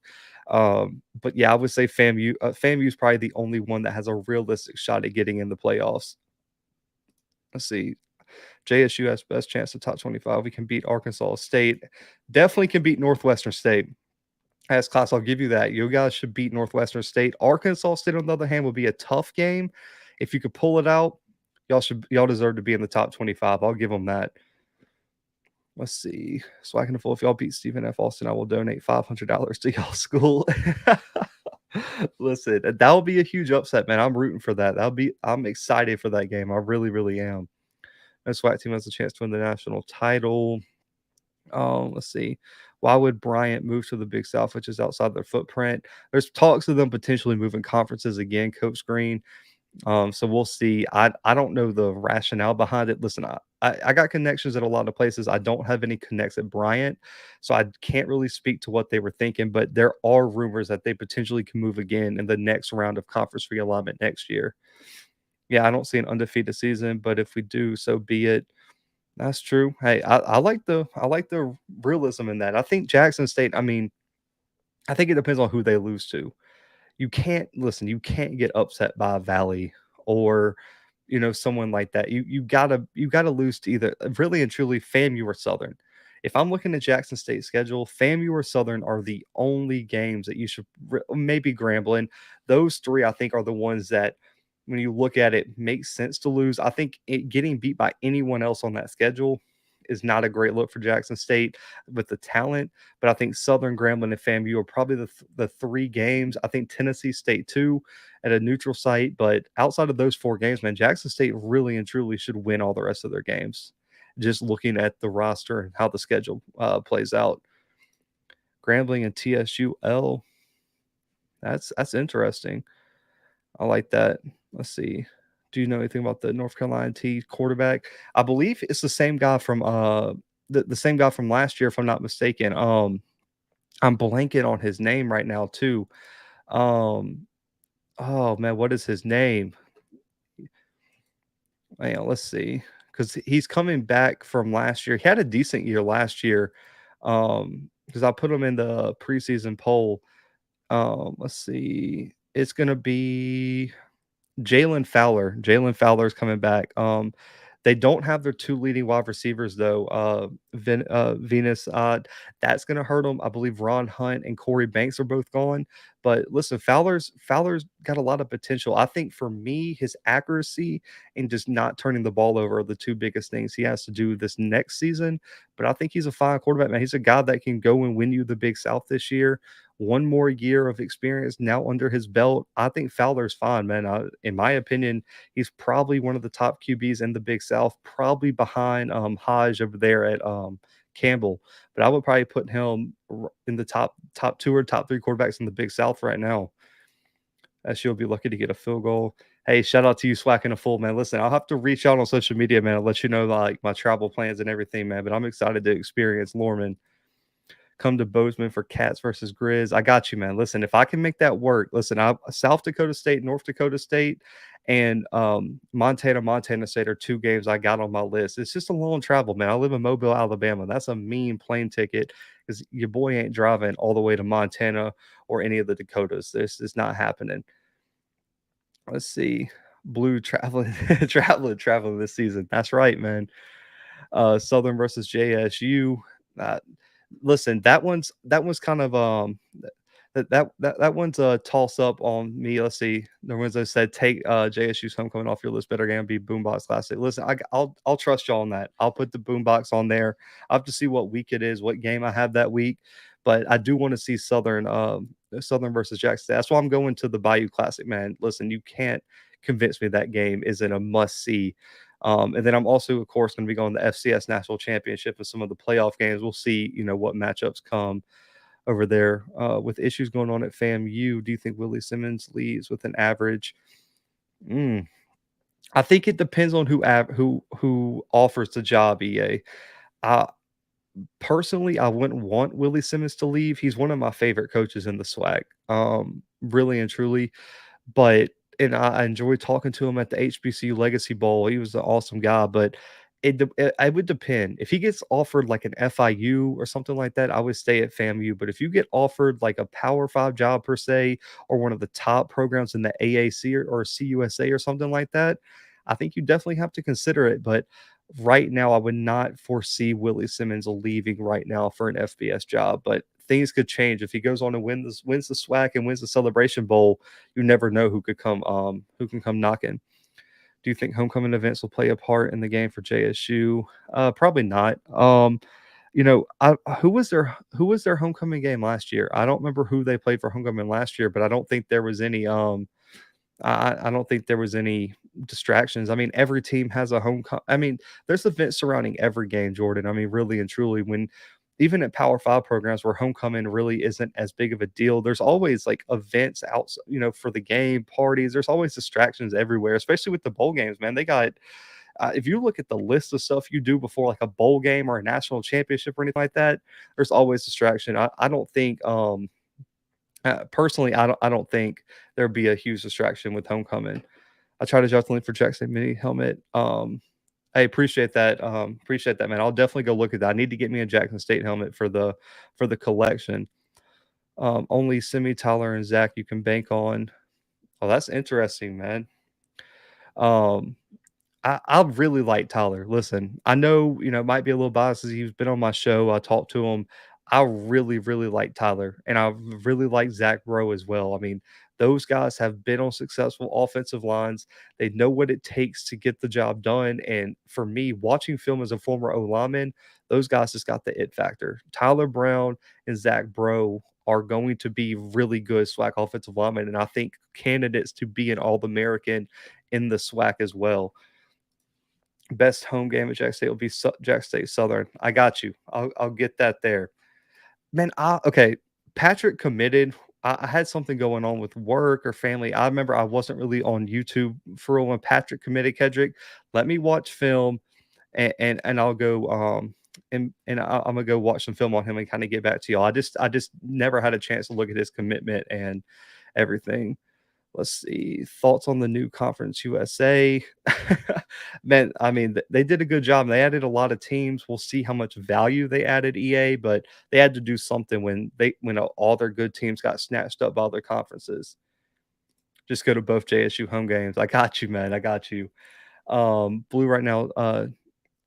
But yeah, I would say FAMU. FAMU is probably the only one that has a realistic shot at getting in the playoffs. Let's see. JSU has best chance to top 25. We can beat Arkansas State. Definitely can beat Northwestern State. As class, I'll give you that. You guys should beat Northwestern State. Arkansas State, on the other hand, will be a tough game. If you could pull it out, y'all deserve to be in the top 25. I'll give them that. Let's see. So I can afford if y'all beat Stephen F. Austin, I will donate $500 to y'all's school. Listen, that'll be a huge upset, man. I'm rooting for that. I'm excited for that game. I really, really am. No SWAC team has a chance to win the national title. Let's see. Why would Bryant move to the Big South, which is outside their footprint? There's talks of them potentially moving conferences again, Coach Green. So we'll see. I don't know the rationale behind it. Listen, I got connections at a lot of places. I don't have any connects at Bryant, so I can't really speak to what they were thinking. But there are rumors that they potentially can move again in the next round of conference realignment next year. Yeah, I don't see an undefeated season, but if we do, so be it. That's true. Hey, I like the realism in that. I think Jackson State. I mean, I think it depends on who they lose to. You can't get upset by a Valley or someone like that. You gotta lose to either really and truly FAMU or Southern. If I'm looking at Jackson State's schedule, FAMU or Southern are the only games that you should maybe Grambling. Those three, I think, are the ones that when you look at it makes sense to lose. I think getting beat by anyone else on that schedule is not a great look for Jackson State with the talent, but I think Southern, Grambling, and FAMU are probably the three games. I think Tennessee State too at a neutral site, but outside of those four games, man, Jackson State really and truly should win all the rest of their games. Just looking at the roster and how the schedule plays out, Grambling and TSUL, that's interesting. I like that. Let's see. Do you know anything about the North Carolina T quarterback? I believe it's the same guy from the same guy from last year, if I'm not mistaken. I'm blanking on his name right now too. Oh man, what is his name? Man, let's see. Because he's coming back from last year. He had a decent year last year. Because I put him in the preseason poll. Let's see. It's gonna be Jalen Fowler. Jalen Fowler is coming back. They don't have their two leading wide receivers though. Venus, that's going to hurt them. I believe Ron Hunt and Corey Banks are both gone. But listen, Fowler's got a lot of potential. I think for me, his accuracy and just not turning the ball over are the two biggest things he has to do this next season. But I think he's a fine quarterback, man. He's a guy that can go and win you the Big South this year. One more year of experience now under his belt. I think Fowler's fine, man. In my opinion, he's probably one of the top QBs in the Big South, probably behind Hodge over there at Campbell. But I would probably put him in the top two or top three quarterbacks in the Big South right now. As you'll be lucky to get a field goal. Hey, shout out to you, Swacking a Fool, man. Listen, I'll have to reach out on social media, man. I'll let you know like my travel plans and everything, man. But I'm excited to experience Lorman. Come to Bozeman for Cats versus Grizz. I got you, man. Listen, if I can make that work, listen, I South Dakota State, North Dakota State, and Montana State are 2 games I got on my list. It's just a long travel, man. I live in Mobile, Alabama. That's a mean plane ticket because your boy ain't driving all the way to Montana or any of the Dakotas. This is not happening. Let's see. Blue traveling, traveling this season. That's right, man. Southern versus JSU. Uh, Listen, that one's kind of that one's a toss up on me. Let's see. The ones I said take JSU's homecoming off your list. Better gonna be Boombox Classic. Listen, I'll trust y'all on that. I'll put the Boombox on there. I have to see what week it is, what game I have that week. But I do want to see Southern versus Jackson. That's why I'm going to the Bayou Classic, man. Listen, you can't convince me that game isn't a must see. And then I'm also, of course, going to be going to the FCS National Championship and some of the playoff games. We'll see, what matchups come over there. With issues going on at FAMU, do you think Willie Simmons leaves with an average? I think it depends on who offers the job. EA. I personally, I wouldn't want Willie Simmons to leave. He's one of my favorite coaches in the SWAC. Really and truly. But and I enjoyed talking to him at the HBCU Legacy Bowl. He was an awesome guy, but it would depend. If he gets offered like an FIU or something like that, I would stay at FAMU. But if you get offered like a Power 5 job per se, or one of the top programs in the AAC or CUSA or something like that, I think you definitely have to consider it. But right now, I would not foresee Willie Simmons leaving right now for an FBS job. But things could change if he goes on and wins the SWAC and wins the Celebration Bowl. You never know who can come knocking. Do you think homecoming events will play a part in the game for JSU? Probably not. Who was their homecoming game last year? I don't remember who they played for homecoming last year, but I don't think there was any I don't think there was any distractions. I mean, every team has a I mean, there's events surrounding every game, Jordan. I mean, really and truly, when even at Power 5 programs where homecoming really isn't as big of a deal, there's always like events out, for the game, parties. There's always distractions everywhere, especially with the bowl games, man. They got if you look at the list of stuff you do before like a bowl game or a national championship or anything like that, there's always distraction. I don't think personally, I don't think there'd be a huge distraction with homecoming. I try to adjust the link for Jackson mini helmet. I appreciate that. Appreciate that, man. I'll definitely go look at that. I need to get me a Jackson State helmet for the collection. Only Simi, Tyler, and Zach you can bank on. Oh, that's interesting, man. Um, I really like Tyler. Listen, I know, it might be a little biased as he's been on my show. I talked to him. I really, really like Tyler, and I really like Zach Rowe as well. I mean, those guys have been on successful offensive lines. They know what it takes to get the job done. And for me, watching film as a former O lineman, those guys just got the it factor. Tyler Brown and Zach Rowe are going to be really good SWAC offensive linemen, and I think candidates to be an All-American in the SWAC as well. Best home game at Jack State will be Jack State Southern. I got you. I'll get that there. Man, okay. Patrick committed. I had something going on with work or family. I remember I wasn't really on YouTube for real when Patrick committed Kedrick. Let me watch film and I'll go I'm gonna go watch some film on him and kind of get back to y'all. I just never had a chance to look at his commitment and everything. Let's see. Thoughts on the new Conference USA? Man, I mean, they did a good job. They added a lot of teams. We'll see how much value they added, EA, but they had to do something when all their good teams got snatched up by other conferences. Just go to both JSU home games. I got you, man. I got you. Blue right now.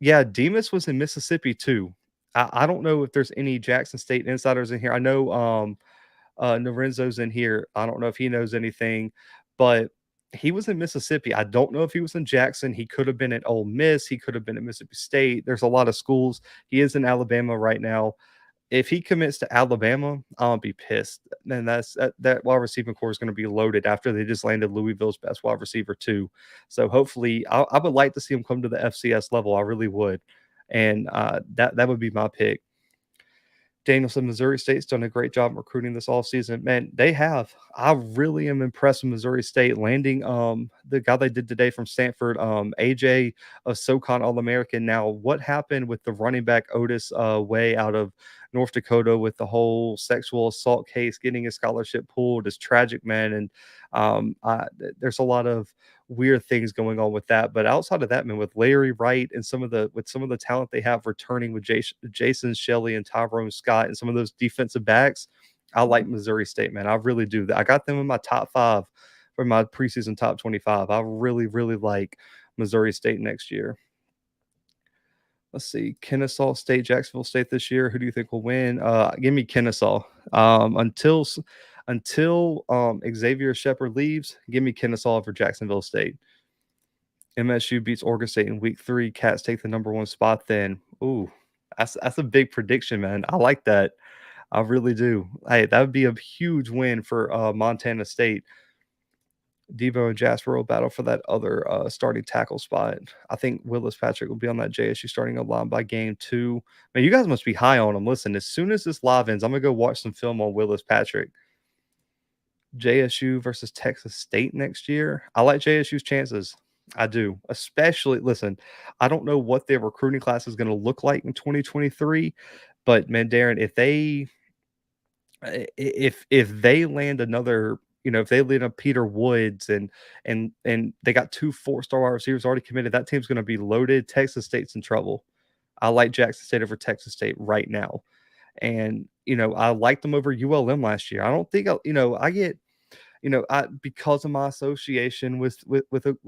Yeah, Demas was in Mississippi too. I don't know if there's any Jackson State insiders in here. I know Lorenzo's in here. I don't know if he knows anything, but he was in Mississippi. I don't know if he was in Jackson. He could have been at Ole Miss. He could have been at Mississippi State. There's a lot of schools. He is in Alabama right now. If he commits to Alabama, I'll be pissed. And that wide receiving core is going to be loaded after they just landed Louisville's best wide receiver too. So hopefully, I would like to see him come to the FCS level. I really would, and that would be my pick. Danielson, Missouri State's done a great job recruiting this offseason. Man, they have. I really am impressed with Missouri State landing the guy they did today from Stanford, AJ, a SoCon All-American. Now, what happened with the running back Otis Way out of North Dakota with the whole sexual assault case, getting his scholarship pulled is tragic, man. And there's a lot of weird things going on with that. But outside of that, man, with Larry Wright and some of the talent they have returning with Jason Shelley and Tyrone Scott and some of those defensive backs, I like Missouri State, man. I really do. I got them in my top 5 for my preseason top 25. I really, really like Missouri State next year. Let's see, Kennesaw State, Jacksonville State this year. Who do you think will win? Give me Kennesaw. Until Xavier Shepard leaves, give me Kennesaw for Jacksonville State. MSU beats Oregon State in week 3. Cats take the number 1 spot then. Ooh, that's a big prediction, man. I like that. I really do. Hey, that would be a huge win for Montana State. Debo and Jasper will battle for that other starting tackle spot. I think Willis Patrick will be on that JSU starting line by game 2. Man, you guys must be high on him. Listen, as soon as this live ends, I'm going to go watch some film on Willis Patrick. JSU versus Texas State next year. I like JSU's chances. I do. Especially, listen, I don't know what their recruiting class is going to look like in 2023, but man, Darren, if they land another, if they land a Peter Woods and they got 2 4-star wide receivers already committed, that team's going to be loaded. Texas State's in trouble. I like Jackson State over Texas State right now. And, I liked them over ULM last year. I don't think, I get, because of my association with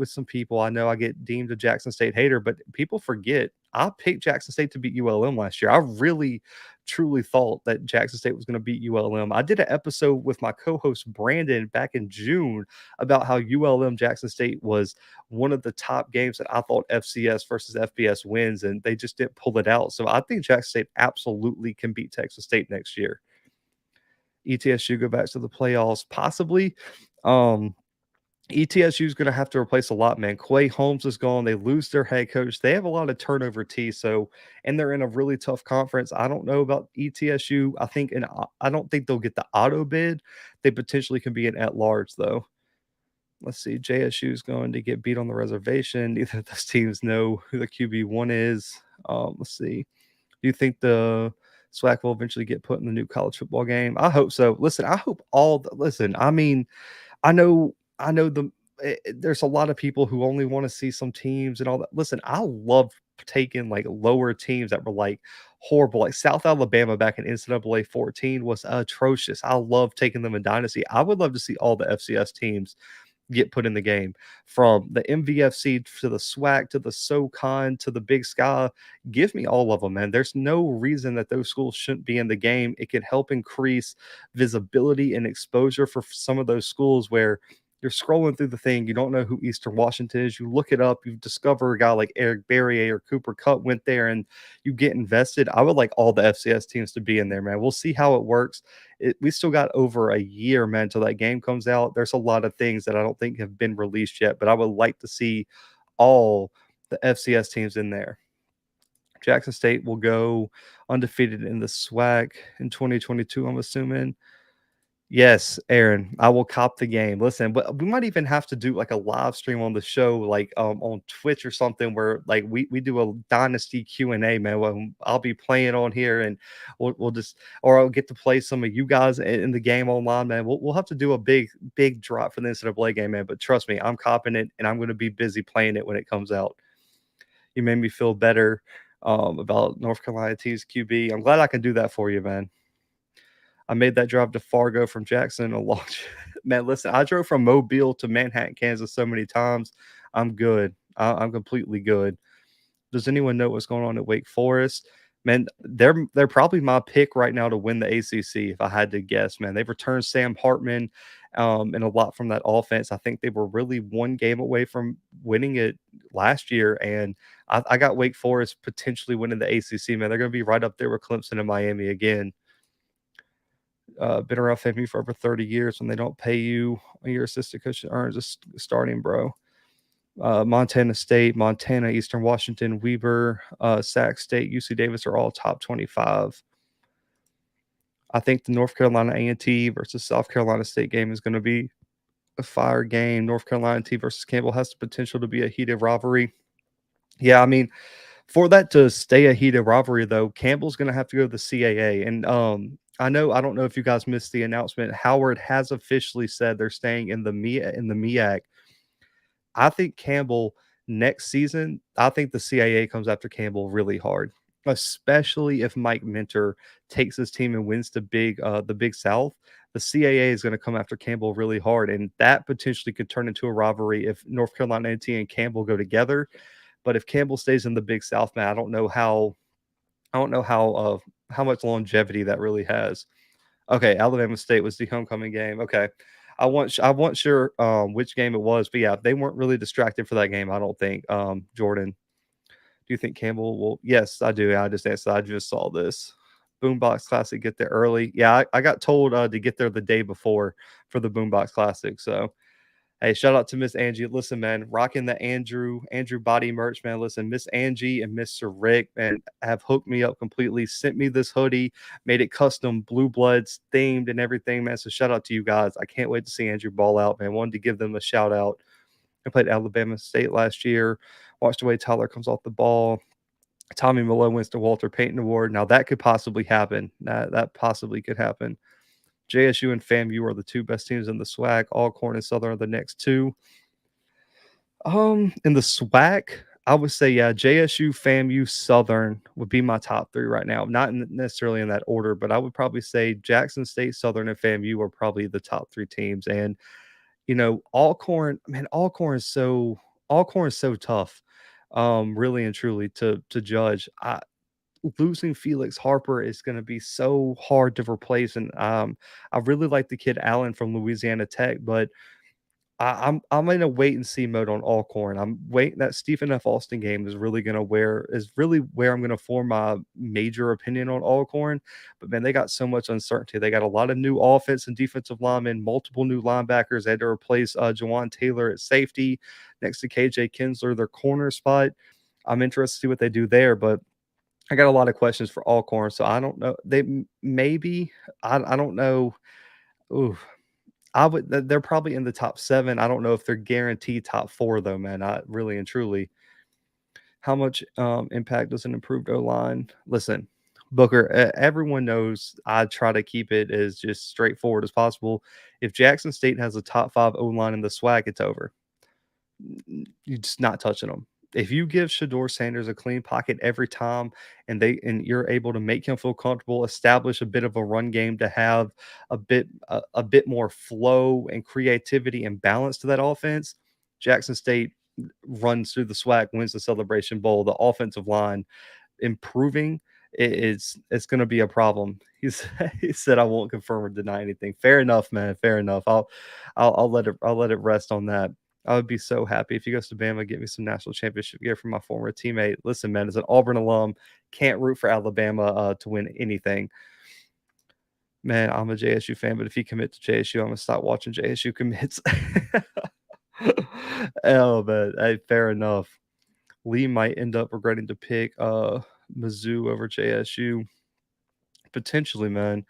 some people, I know I get deemed a Jackson State hater, but people forget I picked Jackson State to beat ULM last year. I really, truly thought that Jackson State was going to beat ULM. I did an episode with my co-host Brandon back in June about how ULM Jackson State was one of the top games that I thought FCS versus FBS wins, and they just didn't pull it out. So I think Jackson State absolutely can beat Texas State next year. ETSU go back to the playoffs, possibly. ETSU is going to have to replace a lot, man. Quay Holmes is gone. They lose their head coach. They have a lot of turnover, and they're in a really tough conference. I don't know about ETSU. I don't think they'll get the auto bid. They potentially can be an at-large, though. Let's see. JSU is going to get beat on the reservation. Neither of those teams know who the QB1 is. Let's see. Do you think the SWAC will eventually get put in the new college football game? I hope so. Listen, I hope I mean, I know there's a lot of people who only want to see some teams and all that. Listen, I love taking like lower teams that were like horrible, like South Alabama back in NCAA 14 was atrocious. I love taking them in Dynasty. I would love to see all the FCS teams get put in the game, from the MVFC to the SWAC to the SoCon to the Big Sky. Give me all of them, man. There's no reason that those schools shouldn't be in the game. It could help increase visibility and exposure for some of those schools where you're scrolling through the thing, you don't know who Eastern Washington is. You look it up, you discover a guy like Eric Barrier or Cooper Kupp went there, and you get invested. I would like all the FCS teams to be in there, man. We'll see how it works. We still got over a year, man, till that game comes out. There's a lot of things that I don't think have been released yet, but I would like to see all the FCS teams in there. Jackson State will go undefeated in the SWAC in 2022, I'm assuming. Yes, Aaron, I will cop the game. Listen, but we might even have to do like a live stream on the show, like on Twitch or something, where like we do a Dynasty Q&A, man. Well, I'll be playing on here, and we'll just, or I'll get to play some of you guys in the game online, man. We'll have to do a big drop for the NCAA game, man. But trust me, I'm copping it, and I'm going to be busy playing it when it comes out. You made me feel better about North Carolina T's QB. I'm glad I can do that for you, man. I made that drive to Fargo from Jackson a long man. Listen, I drove from Mobile to Manhattan, Kansas so many times. I'm good. I'm completely good. Does anyone know what's going on at Wake Forest? Man, they're probably my pick right now to win the ACC if I had to guess, man. They've returned Sam Hartman and a lot from that offense. I think they were really one game away from winning it last year, and I got Wake Forest potentially winning the ACC, man. They're going to be right up there with Clemson and Miami again. Been around FAMU for over 30 years. When they don't pay you, your assistant coach earns a starting, bro. Montana State, Montana, Eastern Washington, Weber, Sac State, UC Davis are all top 25. I think the North Carolina A&T versus South Carolina State game is going to be a fire game. North Carolina T versus Campbell has the potential to be a heated rivalry. Yeah, I mean, for that to stay a heated rivalry, though, Campbell's going to have to go to the CAA. And I don't know if you guys missed the announcement. Howard has officially said they're staying in the MEAC. I think Campbell next season, I think the CAA comes after Campbell really hard, especially if Mike Minter takes his team and wins the Big South. The CAA is going to come after Campbell really hard, and that potentially could turn into a rivalry if North Carolina A&T and Campbell go together. But if Campbell stays in the Big South, man, I don't know how much longevity that really has. Okay, Alabama State was the homecoming game. Okay. I wasn't sure which game it was, but yeah, they weren't really distracted for that game, I don't think. Jordan, do you think Campbell will? Yes, I do. I just answered. I just saw this. Boombox Classic get there early. Yeah, I got told to get there the day before for the Boombox Classic. So hey, shout out to Miss Angie. Listen, man, rocking the Andrew body merch, man. Listen, Miss Angie and Mr. Rick, man, have hooked me up completely. Sent me this hoodie, made it custom Bluebloods themed and everything, man. So shout out to you guys. I can't wait to see Andrew ball out, man. Wanted to give them a shout out. I played Alabama State last year. Watched the way Tyler comes off the ball. Tommy Malone wins the Walter Payton Award. Now that could possibly happen. That possibly could happen. JSU and FAMU are the two best teams in the SWAC. Alcorn and Southern are the next two. In the SWAC, I would say, yeah, JSU, FAMU, Southern would be my top three right now. Not necessarily in that order, but I would probably say Jackson State, Southern, and FAMU are probably the top three teams. And Alcorn, man, Alcorn is so tough, really and truly to judge. Losing Felix Harper is going to be so hard to replace, and I really like the kid Allen from Louisiana Tech, but I'm in a wait and see mode on Alcorn. I'm waiting that Stephen F. Austin game is really where I'm gonna form my major opinion on Alcorn. But man, they got so much uncertainty. They got a lot of new offense and defensive linemen, multiple new linebackers. They had to replace Jawan Taylor at safety next to KJ Kinsler, their corner spot. I'm interested to see what they do there, but I got a lot of questions for Alcorn, so I don't know. Maybe I don't know. Ooh, they're probably in the top 7. I don't know if they're guaranteed top 4 though, man. I really and truly. How much impact does an improved O-line? Listen, Booker, everyone knows I try to keep it as just straightforward as possible. If Jackson State has a top 5 O-line in the SWAC, it's over. You're just not touching them. If you give Shador Sanders a clean pocket every time and you're able to make him feel comfortable, establish a bit of a run game to have a bit more flow and creativity and balance to that offense, Jackson State runs through the SWAC, wins the Celebration Bowl. The offensive line improving it's going to be a problem. He said I won't confirm or deny anything. Fair enough, man. Fair enough. I'll let it rest on that. I would be so happy if he goes to Bama, get me some national championship gear from my former teammate. Listen, man, as an Auburn alum, can't root for Alabama to win anything. Man, I'm a JSU fan, but if he commits to JSU, I'm gonna stop watching JSU commits. Oh man, hey, fair enough. Lee might end up regretting to pick Mizzou over JSU. Potentially, man.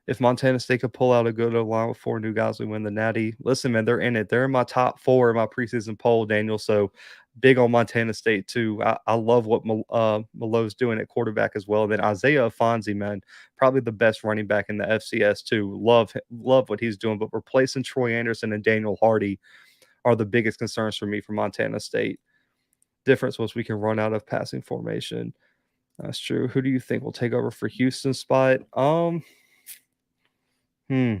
If Montana State could pull out a good line with 4 new guys, we win the Natty. Listen, man, they're in it. They're in my top 4 in my preseason poll, Daniel. So big on Montana State too. I love what Malo's doing at quarterback as well. And then Isaiah Afonso, man, probably the best running back in the FCS too. Love what he's doing. But replacing Troy Anderson and Daniel Hardy are the biggest concerns for me for Montana State. Difference was we can run out of passing formation. That's true. Who do you think will take over for Houston's spot? Hmm.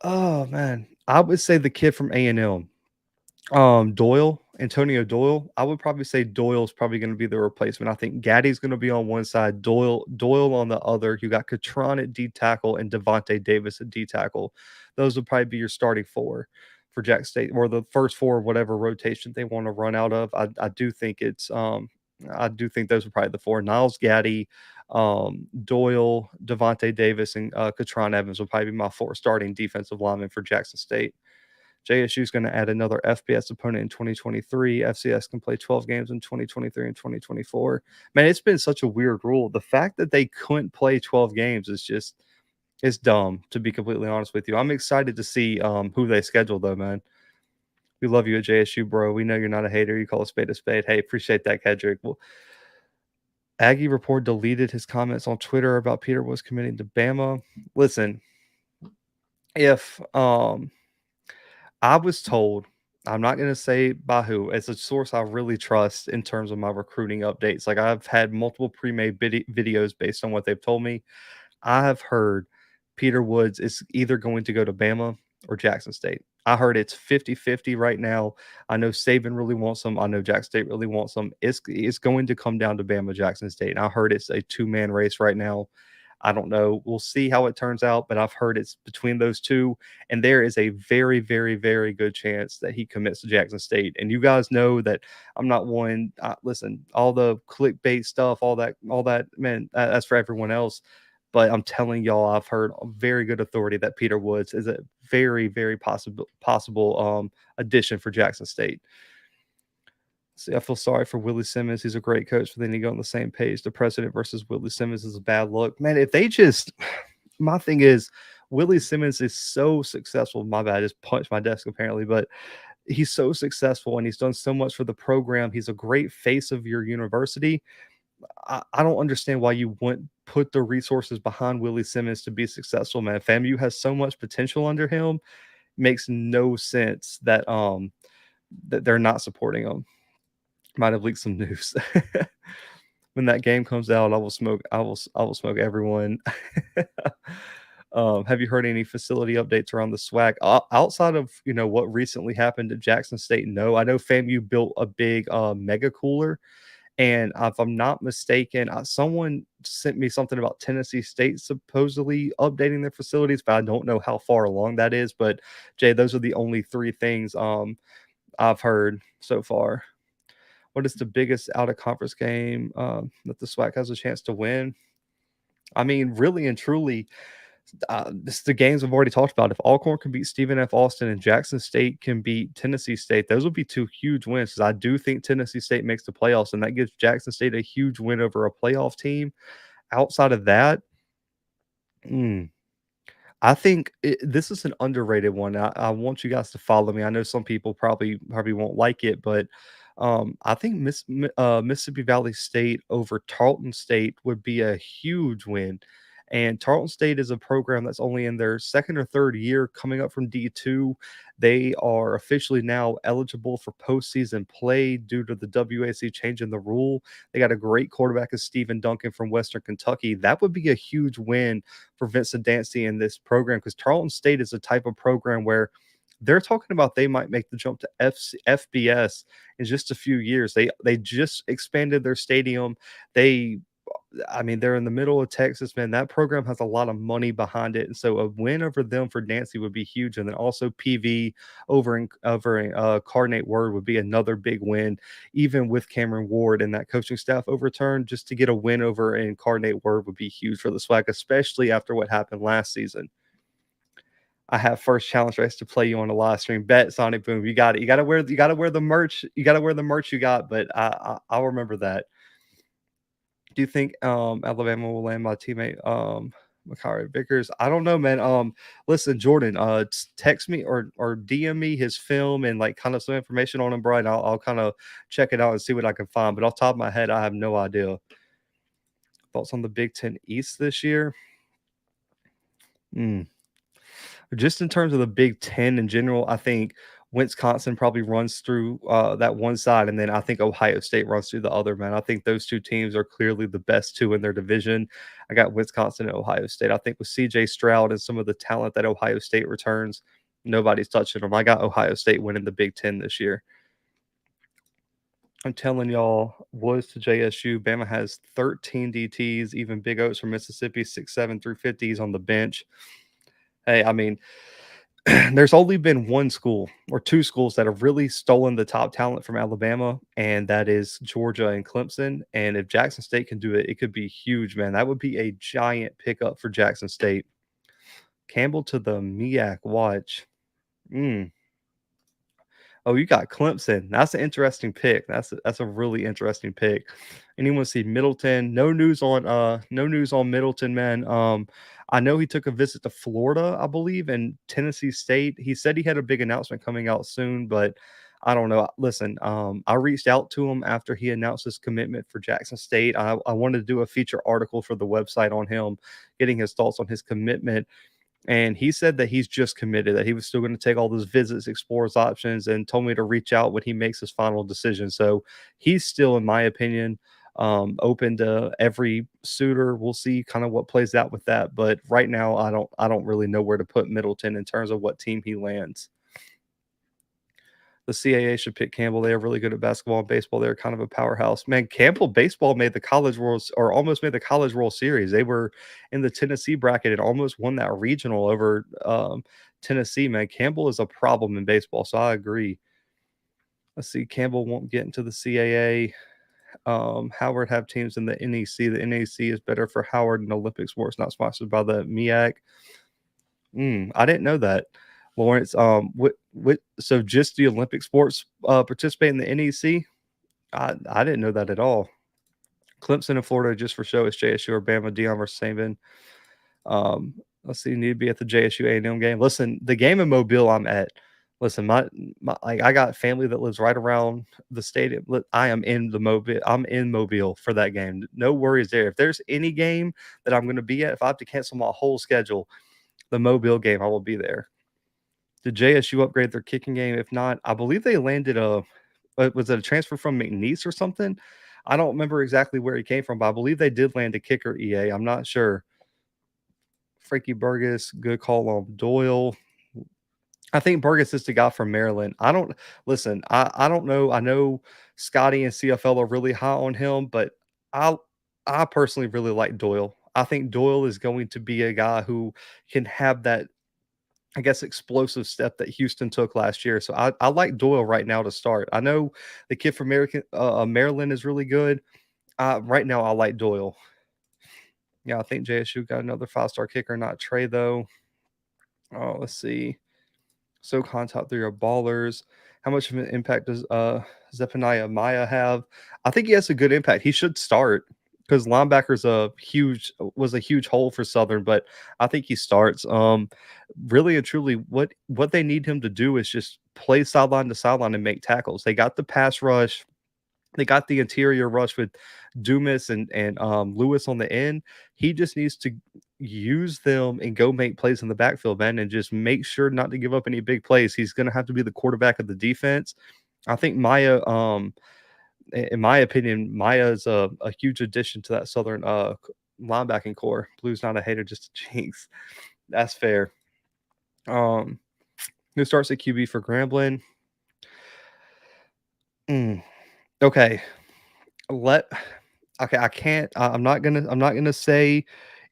Oh man, I would say the kid from A&M, Doyle, Antonio Doyle. I would probably say Doyle's probably going to be the replacement. I think Gaddy's going to be on one side, Doyle on the other. You got Katron at D tackle and Devontae Davis at D tackle. Those would probably be your starting 4 for Jack State, or the first 4, whatever rotation they want to run out of. I do think I do think those are probably the 4. Niles Gaddy, Doyle, Devontae Davis, and Katron Evans will probably be my 4 starting defensive linemen for Jackson State. JSU is going to add another FBS opponent in 2023. FCS can play 12 games in 2023 and 2024. Man, it's been such a weird rule. The fact that they couldn't play 12 games is just it's dumb, to be completely honest with you. I'm excited to see who they schedule, though, man. We love you at JSU, bro. We know you're not a hater. You call a spade a spade. Hey, appreciate that, Kedrick. Well, Aggie Report deleted his comments on Twitter about Peter was committing to Bama. Listen, if I was told, I'm not going to say by who, as a source I really trust in terms of my recruiting updates. Like I've had multiple pre-made videos based on what they've told me. I have heard Peter Woods is either going to go to Bama or Jackson State. I heard it's 50-50 right now. I know Saban really wants them. I know Jackson State really wants them. It's going to come down to Bama, Jackson State. And I heard it's a two-man race right now. I don't know. We'll see how it turns out, but I've heard it's between those two. And there is a very, very, very good chance that he commits to Jackson State. And you guys know that I'm not one. Listen, all the clickbait stuff, all that, man, that's for everyone else. But I'm telling y'all, I've heard a very good authority that Peter Woods is a very, very possible addition for Jackson State. See, I feel sorry for Willie Simmons. He's a great coach, but then you go on the same page. The president versus Willie Simmons is a bad look. Man, if they just my thing is Willie Simmons is so successful. My bad, I just punched my desk apparently, but he's so successful and he's done so much for the program. He's a great face of your university. I don't understand why you wouldn't put the resources behind Willie Simmons to be successful, man. FAMU has so much potential under him. Makes no sense that that they're not supporting him. Might have leaked some news. When that game comes out, I will smoke smoke everyone. Have you heard any facility updates around the SWAC outside of what recently happened at Jackson State? No, I know FAMU built a big mega cooler. And if I'm not mistaken, someone sent me something about Tennessee State supposedly updating their facilities, but I don't know how far along that is. But Jay, those are the only three things I've heard so far. What is the biggest out of conference game that the SWAC has a chance to win? I mean, really and truly, this the games I've already talked about. If Alcorn can beat Stephen F. Austin and Jackson State can beat Tennessee State, those would be two huge wins. Because I do think Tennessee State makes the playoffs, and that gives Jackson State a huge win over a playoff team. Outside of that, I think this is an underrated one. I want you guys to follow me. I know some people probably won't like it, but I think Mississippi Valley State over Tarleton State would be a huge win. And Tarleton State is a program that's only in their second or third year coming up from D2. They are officially now eligible for postseason play due to the WAC changing the rule. They got a great quarterback as Stephen Duncan from Western Kentucky. That would be a huge win for Vincent Dancy in this program because Tarleton State is a type of program where they're talking about they might make the jump to FBS in just a few years. They just expanded their stadium. They're in the middle of Texas, man. That program has a lot of money behind it, and so a win over them for Dancy would be huge. And then also PV over in Cardinate Word would be another big win, even with Cameron Ward and that coaching staff overturned. Just to get a win over in Cardinate Word would be huge for the SWAC, especially after what happened last season. I have first challenge race to play you on a live stream. Bet Sonic Boom, you got it. You got to wear the merch. You got to wear the merch you got. But I'll remember that. Do you think Alabama will land my teammate Makari Vickers? I don't know, man. Listen, Jordan, text me or DM me his film and like kind of some information on him, bro. And I'll kind of check it out and see what I can find. But off the top of my head, I have no idea. Thoughts on the Big Ten East this year? Just in terms of the Big Ten in general, I think Wisconsin probably runs through that one side, and then I think Ohio State runs through the other, man. I think those two teams are clearly the best two in their division. I got Wisconsin and Ohio State. I think with CJ Stroud and some of the talent that Ohio State returns, nobody's touching them. I got Ohio State winning the Big Ten this year. I'm telling y'all, Woods to JSU. Bama has 13 DTs, even Big Oaks from Mississippi, 6'7" through 50s on the bench. Hey, I mean, there's only been one school or two schools that have really stolen the top talent from Alabama, and that is Georgia and Clemson. And if Jackson State can do it, it could be huge, man. That would be a giant pickup for Jackson State. Campbell to the MEAC watch. Oh, you got Clemson. That's an interesting pick. That's a really interesting pick. Anyone see Middleton? No news on Middleton, man. I know he took a visit to Florida, I believe, and Tennessee State. He said he had a big announcement coming out soon, but I don't know. Listen, I reached out to him after he announced his commitment for Jackson State. I wanted to do a feature article for the website on him, getting his thoughts on his commitment. And he said that he's just committed, that he was still going to take all those visits, explore his options, and told me to reach out when he makes his final decision. So he's still, in my opinion, open to every suitor. We'll see kind of what plays out with that. But right now, I don't really know where to put Middleton in terms of what team he lands. The CAA should pick Campbell. They are really good at basketball and baseball. They're kind of a powerhouse. Man, Campbell baseball made the College World or almost made the College World Series. They were in the Tennessee bracket and almost won that regional over Tennessee. Man, Campbell is a problem in baseball, so I agree. Let's see. Campbell won't get into the CAA. Howard have teams in the NEC. The NEC is better for Howard and Olympic sports, not sponsored by the MEAC. I didn't know that. Lawrence, so just the Olympic sports participate in the NEC? I didn't know that at all. Clemson and Florida just for show is JSU or Bama, Dion versus Saban. Let's see, need to be at the JSU A&M game. Listen, the game in Mobile I'm at. Listen, my I got family that lives right around the stadium. I am in the Mobile. I'm in Mobile for that game. No worries there. If there's any game that I'm going to be at, if I have to cancel my whole schedule, the Mobile game, I will be there. Did JSU upgrade their kicking game? If not, I believe they landed was it a transfer from McNeese or something? I don't remember exactly where he came from, but I believe they did land a kicker, EA. I'm not sure. Frankie Burgess, good call on Doyle. I think Burgess is the guy from Maryland. I don't know. I know Scotty and CFL are really high on him, but I I personally really like Doyle. I think Doyle is going to be a guy who can have that, I guess, explosive step that Houston took last year. So I like Doyle right now to start. I know the kid from Maryland is really good. Right now, I like Doyle. Yeah, I think JSU got another 5-star kicker, not Trey, though. Oh, let's see. So contact through your ballers. How much of an impact does Zephaniah Maya have? I think he has a good impact. He should start because linebacker's was a huge hole for Southern, but I think he starts. Really and truly, what they need him to do is just play sideline to sideline and make tackles. They got the pass rush. They got the interior rush with Dumas and Lewis on the end. He just needs to use them and go make plays in the backfield, man, and just make sure not to give up any big plays. He's going to have to be the quarterback of the defense. I think Maya, in my opinion, Maya is a huge addition to that Southern linebacking core. Blue's not a hater, just a jinx. That's fair. Who starts at QB for Grambling? Okay. I can't. I'm not gonna say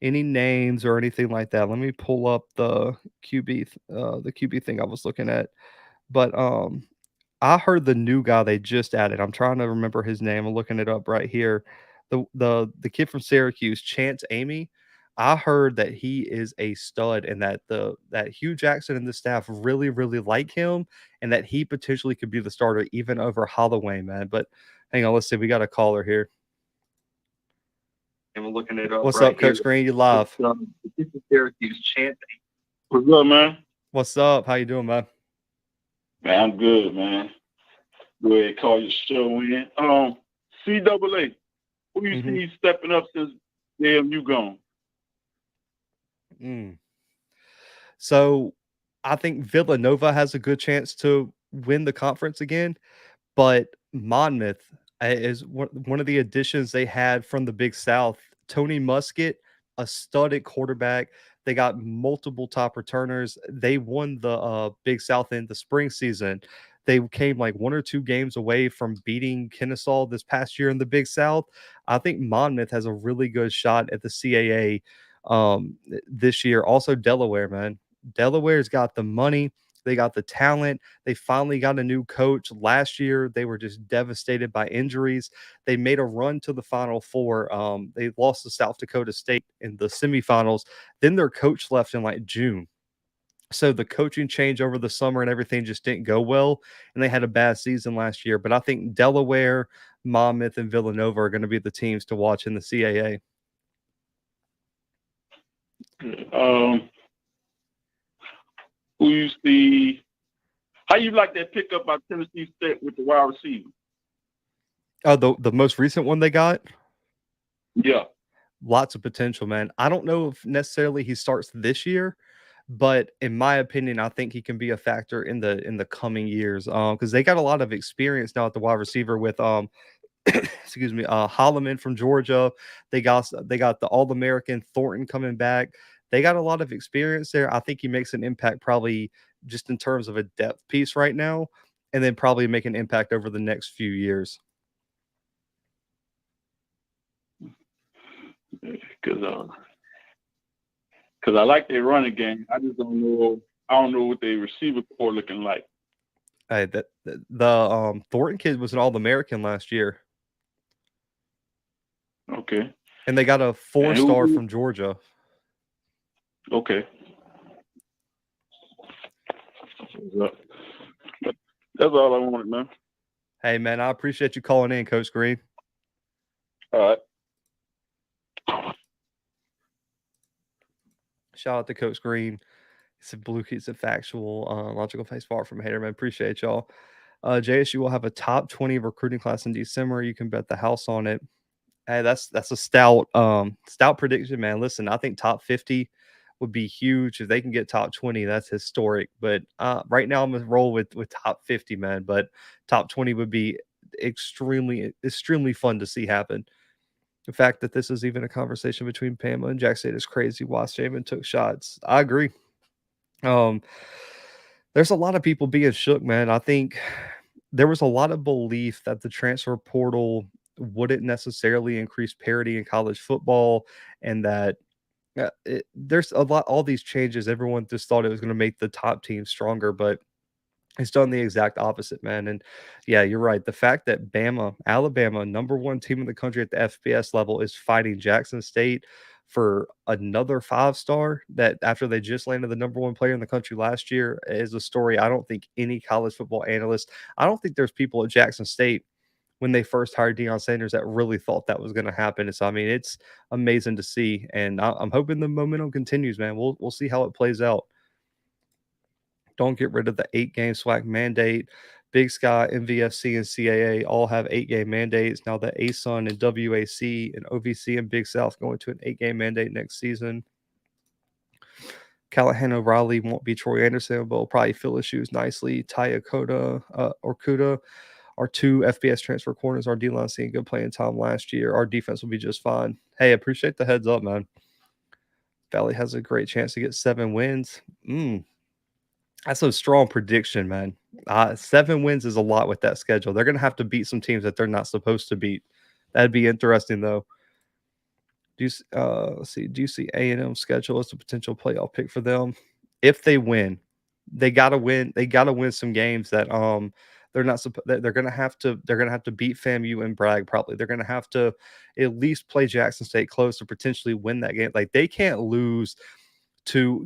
any names or anything like that. Let me pull up the QB thing I was looking at. But I heard the new guy they just added. I'm trying to remember his name. I'm looking it up right here. The kid from Syracuse, Chance Amy. I heard that he is a stud and that Hugh Jackson and the staff really, really like him and that he potentially could be the starter even over Holloway, man. But hang on, let's see. We got a caller here. And we're looking it up. What's right up, Coach Green? You live? Syracuse, Chance. What's up, man? What's up? How you doing, man? Man, I'm good, man. Go ahead, call your show in. CAA, who you see stepping up since you gone? So I think Villanova has a good chance to win the conference again, but Monmouth is one of the additions they had from the Big South. Tony Muskett, a studded quarterback. They got multiple top returners. They won the Big South in the spring season. They came like 1 or 2 games away from beating Kennesaw this past year in the Big South. I think Monmouth has a really good shot at the CAA this year. Also, Delaware, man. Delaware's got the money. They got the talent. They finally got a new coach. Last year, they were just devastated by injuries. They made a run to the Final Four. They lost to South Dakota State in the semifinals. Then their coach left in like June. So the coaching change over the summer and everything just didn't go well, and they had a bad season last year. But I think Delaware, Monmouth, and Villanova are going to be the teams to watch in the CAA. Who you see? How you like that pickup by Tennessee State with the wide receiver? Oh, the most recent one they got? Yeah. Lots of potential, man. I don't know if necessarily he starts this year, but in my opinion, I think he can be a factor in the coming years. Because they got a lot of experience now at the wide receiver with excuse me, Holloman from Georgia. They got the All-American Thornton coming back. They got a lot of experience there. I think he makes an impact probably just in terms of a depth piece right now, and then probably make an impact over the next few years. Because I like their running game. I just don't know. I don't know what their receiver core looking like. Hey, the Thornton kid was an All-American last year. Okay. And they got a 4-star from Georgia. Okay. That's all I wanted, man. Hey, man, I appreciate you calling in, Coach Green. All right. Shout out to Coach Green. It's a Blue Keats a factual, logical face far from a hater, man. Appreciate y'all. JSU will have a top 20 recruiting class in December. You can bet the house on it. Hey, that's a stout prediction, man. Listen, I think top 50 would be huge. If they can get top 20, that's historic. But right now I'm gonna roll with top 50, man. But top 20 would be extremely fun to see happen. The fact that this is even a conversation between Pama and Jack State is crazy. Watch Jamin took shots. I agree. There's a lot of people being shook, man. I think there was a lot of belief that the transfer portal wouldn't necessarily increase parity in college football, and that there's all these changes. Everyone just thought it was going to make the top team stronger, but it's done the exact opposite, man. And yeah, you're right. The fact that Alabama, number one team in the country at the FBS level, is fighting Jackson State for another 5-star, that after they just landed the number one player in the country last year, is a story I don't think any college football analyst, I don't think there's people at Jackson State when they first hired Deion Sanders that really thought that was going to happen. And so, I mean, it's amazing to see, and I'm hoping the momentum continues, man. We'll see how it plays out. Don't get rid of the 8-game SWAC mandate. Big Sky, MVFC, and CAA all have 8-game mandates. Now the ASUN and WAC and OVC and Big South going to an 8-game mandate next season. Callahan O'Reilly won't be Troy Anderson, but will probably fill his shoes nicely. Dakota or Kuda are 2 FBS transfer corners. Our D-line seeing good playing time last year. Our defense will be just fine. Hey, appreciate the heads up, man. Valley has a great chance to get 7 wins. That's a strong prediction, man. 7 wins is a lot with that schedule. They're going to have to beat some teams that they're not supposed to beat. That'd be interesting, though. Let's see. Do you see A&M schedule as a potential playoff pick for them? If they win, they gotta win. They gotta win some games that they're not. They're gonna have to. They're gonna have to beat FAMU and Bragg. Probably they're gonna have to at least play Jackson State close to potentially win that game. Like they can't lose to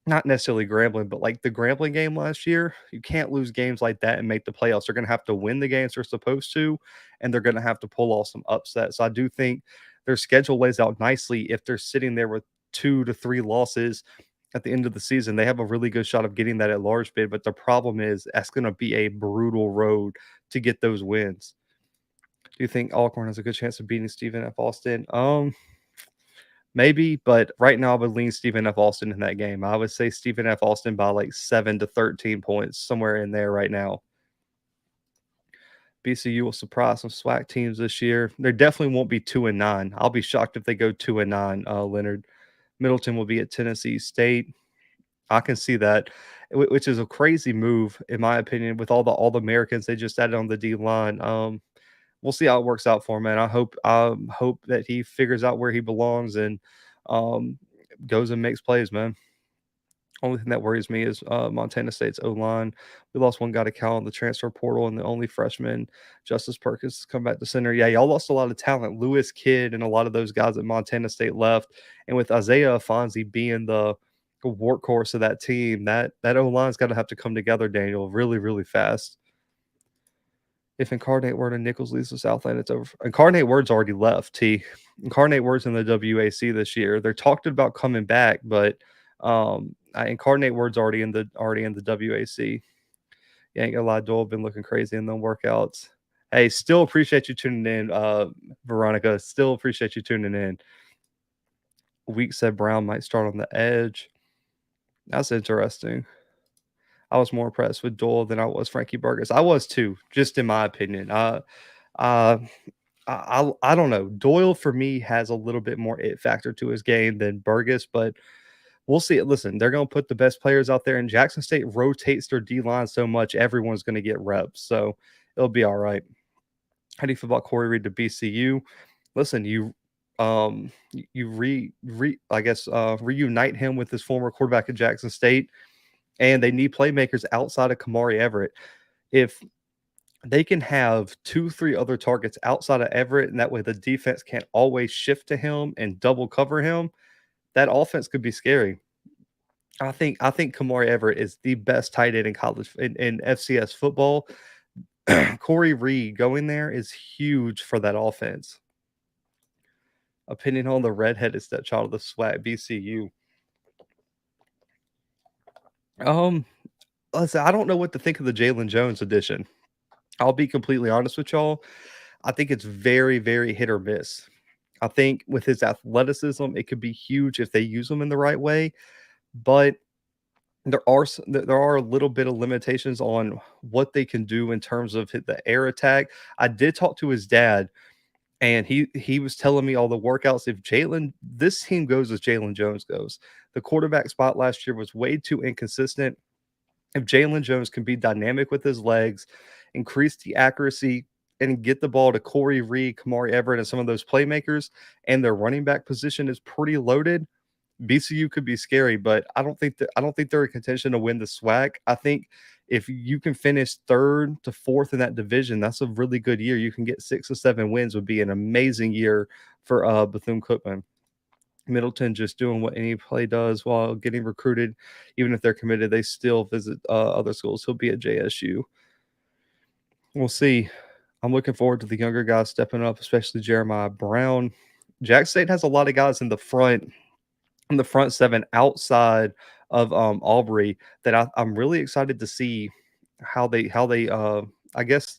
not necessarily Grambling, but like the Grambling game last year. You can't lose games like that and make the playoffs. They're gonna have to win the games they're supposed to, and they're gonna have to pull off some upsets. So I do think their schedule lays out nicely. If they're sitting there with 2 to 3 losses at the end of the season, they have a really good shot of getting that at large bid. But the problem is that's going to be a brutal road to get those wins. Do you think Alcorn has a good chance of beating Stephen F. Austin? Maybe, but right now I would lean Stephen F. Austin in that game. I would say Stephen F. Austin by like 7 to 13 points, somewhere in there right now. BCU will surprise some SWAC teams this year. There definitely won't be 2-9. I'll be shocked if they go 2-9. Leonard Middleton will be at Tennessee State. I can see that, which is a crazy move in my opinion. With all the Americans they just added on the D line, we'll see how it works out for him. Man, I hope that he figures out where he belongs and goes and makes plays, man. Only thing that worries me is Montana State's O-line. We lost one guy to Cal in the transfer portal, and the only freshman, Justice Perkins, come back to center. Yeah, y'all lost a lot of talent. Lewis Kidd and a lot of those guys at Montana State left. And with Isaiah Afonso being the workhorse of that team. That O-line's got to have to come together, Daniel, really, really fast. If Incarnate Word and Nichols leaves the Southland, it's over. Incarnate Word's already left, T. Incarnate Word's in the WAC this year. They're talked about coming back, but Incarnate Word's already in the WAC. You ain't gonna lie, Doyle been looking crazy in the workouts. Hey, still appreciate you tuning in, Veronica. Still appreciate you tuning in. Week said Brown might start on the edge. That's interesting. I was more impressed with Doyle than I was Frankie Burgess. I was too, just in my opinion. I don't know. Doyle for me has a little bit more it factor to his game than Burgess, but we'll see it. Listen, they're going to put the best players out there, and Jackson State rotates their D line so much, everyone's going to get reps, so it'll be all right. How do you feel about Corey Reed to BCU? Listen, you reunite him with his former quarterback at Jackson State, and they need playmakers outside of Kamari Everett. If they can have 2-3 other targets outside of Everett, and that way the defense can't always shift to him and double cover him, that offense could be scary. I think Kamari Everett is the best tight end in college in FCS football. Corey Reed going there is huge for that offense. Opinion on the redheaded stepchild of the SWAT BCU. Listen, I don't know what to think of the Jalen Jones edition. I'll be completely honest with y'all. I think it's very, very hit or miss. I think with his athleticism, it could be huge if they use him in the right way, but there are a little bit of limitations on what they can do in terms of the air attack. I did talk to his dad, and he was telling me all the workouts. If this team goes as Jalen Jones goes, the quarterback spot last year was way too inconsistent. If Jalen Jones can be dynamic with his legs, increase the accuracy, and get the ball to Corey Reed, Kamari Everett, and some of those playmakers, and their running back position is pretty loaded, BCU could be scary. But I don't think they're in contention to win the SWAC. I think if you can finish 3rd to 4th in that division, that's a really good year. You can get 6 or 7 wins, would be an amazing year for Bethune-Cookman. Middleton just doing what any play does while getting recruited. Even if they're committed, they still visit other schools. He'll be at JSU. We'll see. I'm looking forward to the younger guys stepping up, especially Jeremiah Brown. Jack State has a lot of guys in the front 7 outside of Aubrey that I'm really excited to see how they I guess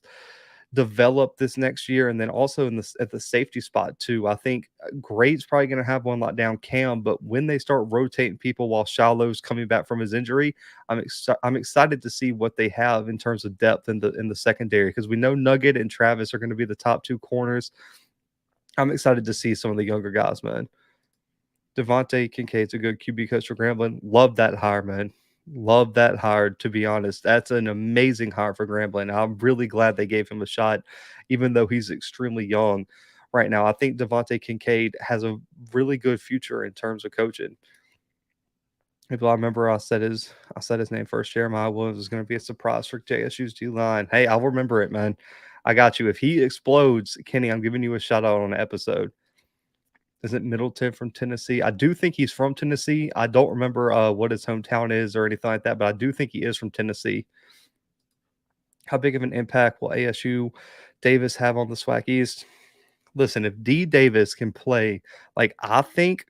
develop this next year. And then also at the safety spot too. I think Great's probably going to have one lockdown, Cam, but when they start rotating people while Shiloh's coming back from his injury, I'm excited to see what they have in terms of depth in the secondary, because we know Nugget and Travis are going to be the top 2 corners. I'm excited to see some of the younger guys, man. Devontae Kincaid's a good QB coach for Grambling. Love that hire, man. Love that hire, to be honest. That's an amazing hire for Grambling. I'm really glad they gave him a shot, even though he's extremely young right now. I think Devontae Kincaid has a really good future in terms of coaching. If I remember, I said his name first. Jeremiah Williams is going to be a surprise for JSU's D line. Hey, I'll remember it, man. I got you. If he explodes, Kenny, I'm giving you a shout out on the episode. Isn't Middleton from Tennessee? I do think he's from Tennessee. I don't remember what his hometown is or anything like that, but I do think he is from Tennessee. How big of an impact will ASU Davis have on the SWAC East? Listen, if D Davis can play like I think,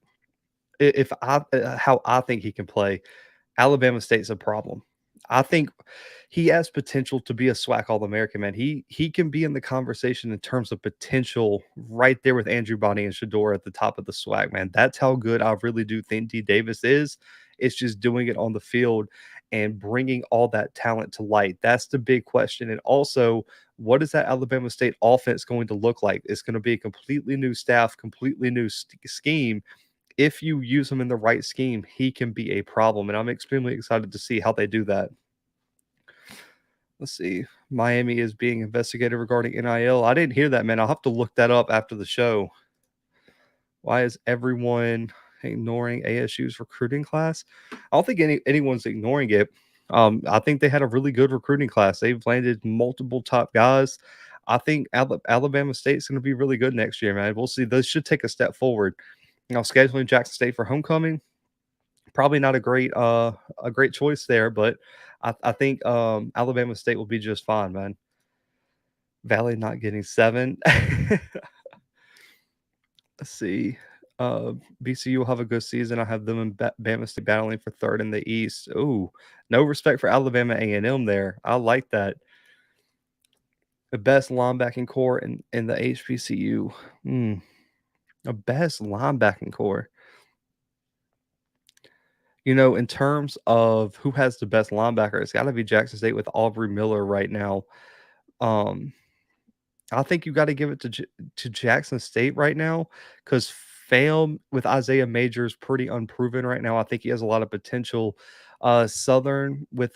how I think he can play, Alabama State's a problem. I think he has potential to be a SWAC All-American, man. He can be in the conversation in terms of potential right there with Andrew Bonnie and Shador at the top of the SWAC, man. That's how good I really do think D Davis is. It's just doing it on the field and bringing all that talent to light. That's the big question. And also, what is that Alabama State offense going to look like? It's going to be a completely new staff, completely new scheme. If you use him in the right scheme, he can be a problem. And I'm extremely excited to see how they do that. Let's see. Miami is being investigated regarding NIL. I didn't hear that, man. I'll have to look that up after the show. Why is everyone ignoring ASU's recruiting class? I don't think anyone's ignoring it. I think they had a really good recruiting class. They've landed multiple top guys. I think Alabama State's going to be really good next year, man. We'll see. They should take a step forward. Scheduling Jackson State for homecoming, Probably not a great choice there, but I think Alabama State will be just fine, man. Valley not getting 7. Let's see. BCU will have a good season. I have them in Bama State battling for 3rd in the East. Ooh, no respect for Alabama A&M there. I like that. The best linebacking core in the HBCU. The best linebacking core. In terms of who has the best linebacker, it's got to be Jackson State with Aubrey Miller right now. I think you got to give it to Jackson State right now because Fam with Isaiah Majors pretty unproven right now. I think he has a lot of potential. Southern with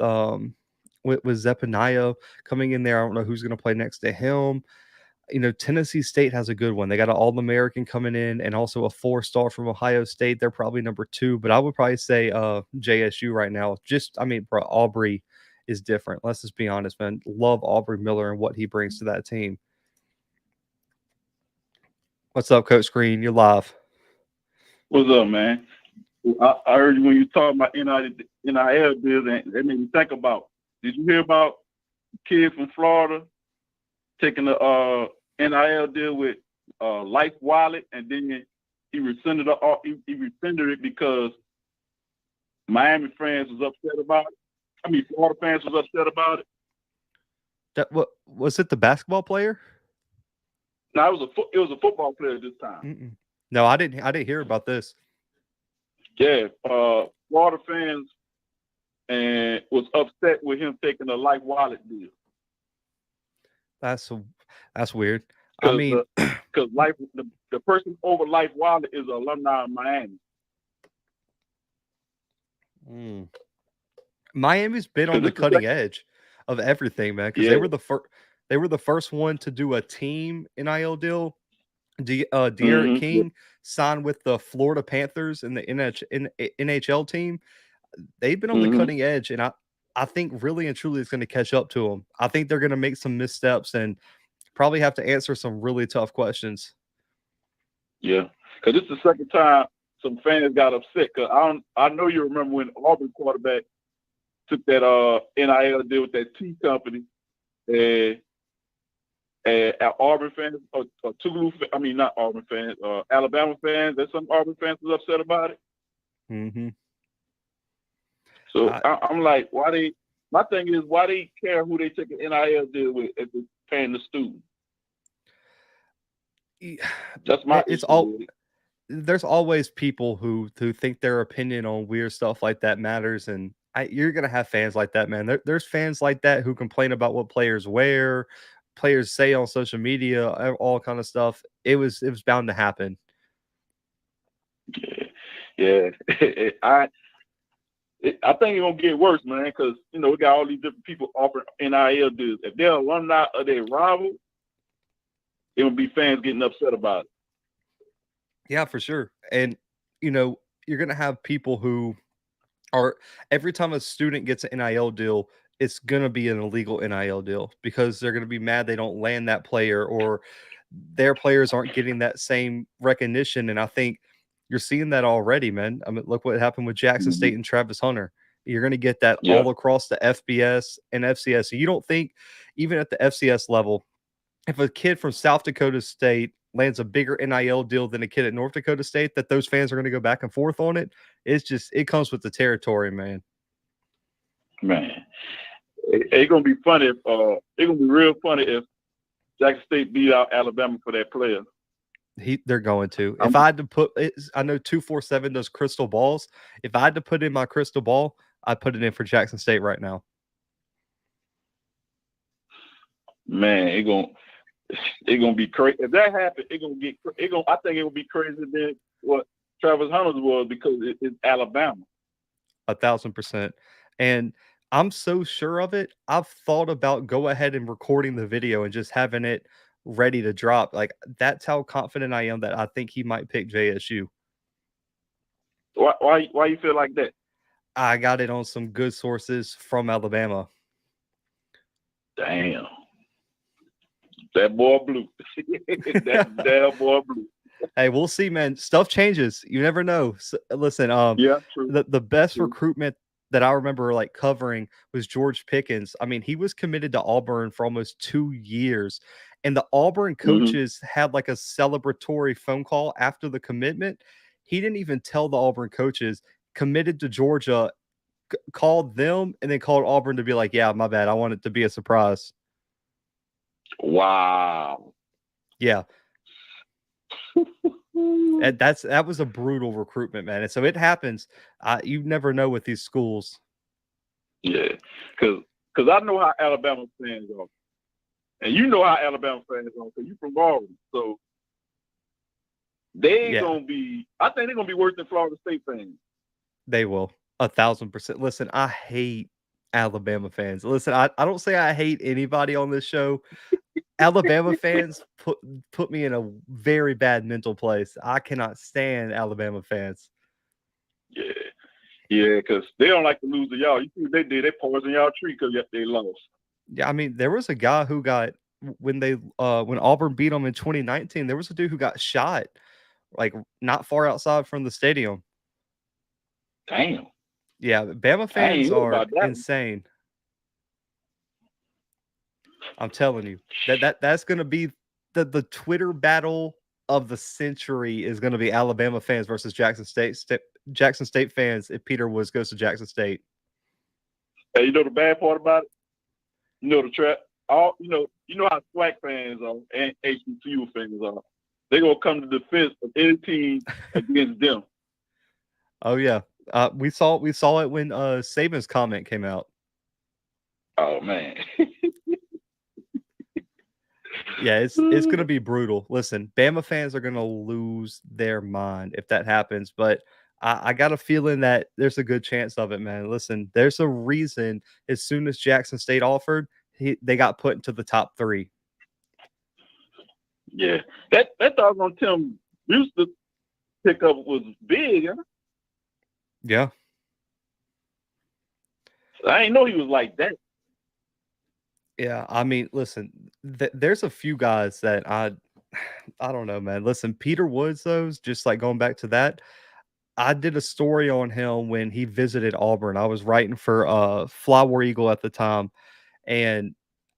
Zephaniah coming in there. I don't know who's going to play next to him. Tennessee State has a good one. They got an All-American coming in and also a 4-star from Ohio State. They're probably number 2, but I would probably say JSU right now. Bro, Aubrey is different. Let's just be honest, man. Love Aubrey Miller and what he brings to that team. What's up, Coach Green? You're live. What's up, man? I heard you when you talked about NIL deals, and it made me think about. Did you hear about the kid from Florida taking the NIL deal with Life Wallet, and then he rescinded it because Miami fans was upset about it. I mean, Florida fans was upset about it. What was it? The basketball player? No, it was a football player this time. No, I didn't hear about this. Yeah, Florida fans and was upset with him taking the Life Wallet deal. That's weird. I mean, because the person over Life Wallet is an alumni of Miami. Miami's been on the cutting edge of everything, man. Because they were the first one to do a team NIL deal. De'Aaron King signed with the Florida Panthers and the NHL team. They've been on the cutting edge, and I think really and truly it's going to catch up to them. I think they're going to make some missteps and probably have to answer some really tough questions. Yeah, because it's the second time some fans got upset. Because I know you remember when Auburn quarterback took that NIL deal with that tea company, and Auburn fans or not Auburn fans, Alabama fans. There's some Auburn fans was upset about it. So I'm like, my thing is, why they care who they take an NIL deal with if it's paying the student? That's my issue. There's always people who think their opinion on weird stuff like that matters, and you're gonna have fans like that, man. There's fans like that who complain about what players wear, players say on social media, all kind of stuff. It was bound to happen. Yeah. I think it's gonna get worse, man, because we got all these different people offering NIL deals. If they're alumni of their rival, it will be fans getting upset about it. Yeah, for sure. And you're gonna have people who are every time a student gets an NIL deal, it's gonna be an illegal NIL deal because they're gonna be mad they don't land that player or their players aren't getting that same recognition. And I think you're seeing that already, man. I mean, look what happened with Jackson State and Travis Hunter. You're going to get that all across the FBS and FCS. So you don't think, even at the FCS level, if a kid from South Dakota State lands a bigger NIL deal than a kid at North Dakota State, that those fans are going to go back and forth on it? It comes with the territory, man. Man, it's going to be funny if it's going to be real funny if Jackson State beat out Alabama for that player. They're going to. If I had to put, I know 247 does crystal balls. If I had to put in my crystal ball, I'd put it in for Jackson State right now. Man, it's gonna be crazy. If that happens, I think it will be crazier than what Travis Hunter's was because it's Alabama. 1,000%. And I'm so sure of it. I've thought about go ahead and recording the video and just having it ready to drop. Like, that's how confident I am that I think he might pick JSU. Why you feel like that? I got it on some good sources from Alabama. Damn. That boy blue. That damn boy blue. Hey, we'll see, man. Stuff changes. You never know. So, listen, Yeah, true. the best True. recruitment that I remember like covering was George Pickens. I mean, he was committed to Auburn for almost 2 years, and the Auburn Mm-hmm. coaches had like a celebratory phone call after the commitment. He didn't even tell the Auburn coaches, committed to Georgia, called them, and then called Auburn to be like, "Yeah, my bad. I want it to be a surprise." Wow. Yeah. And that was a brutal recruitment, man. And so it happens. You never know with these schools. Yeah, because I know how Alabama fans are, and you know how Alabama fans are because you from Auburn. So they Yeah, gonna be. I think they're gonna be worse than Florida State fans. they will. 1,000%. Listen, I hate Alabama fans. Listen, I don't say I hate anybody on this show. Alabama fans put me in a very bad mental place. I cannot stand Alabama fans. Yeah, yeah, because they don't like to lose to y'all. You see what they did? They poisoned y'all tree because they lost. Yeah, I mean, there was a guy who got when Auburn beat them in 2019, there was a dude who got shot like not far outside from the stadium. Damn, Yeah, Bama I fans ain't heard are about that one. insane. I'm telling you. That's gonna be the Twitter battle of the century is gonna be Alabama fans versus Jackson State fans if Peter Woods goes to Jackson State. Hey, you know the bad part about it? You know the trap. All you know how SWAC fans are and HBCU fans are. They gonna come to the defense of any team against them. Oh yeah. We saw it when Saban's comment came out. Oh man. Yeah, it's gonna be brutal. Listen, Bama fans are gonna lose their mind if that happens, but I got a feeling that there's a good chance of it, man. Listen, there's a reason as soon as Jackson State offered, they got put into the top 3. Yeah. That doggone Tim used to pick up was big, huh? Yeah. I didn't know he was like that. Yeah, I mean, listen, there's a few guys that I don't know, man. Listen, Peter Woods, though, just like going back to that, I did a story on him when he visited Auburn. I was writing for Fly War Eagle at the time, and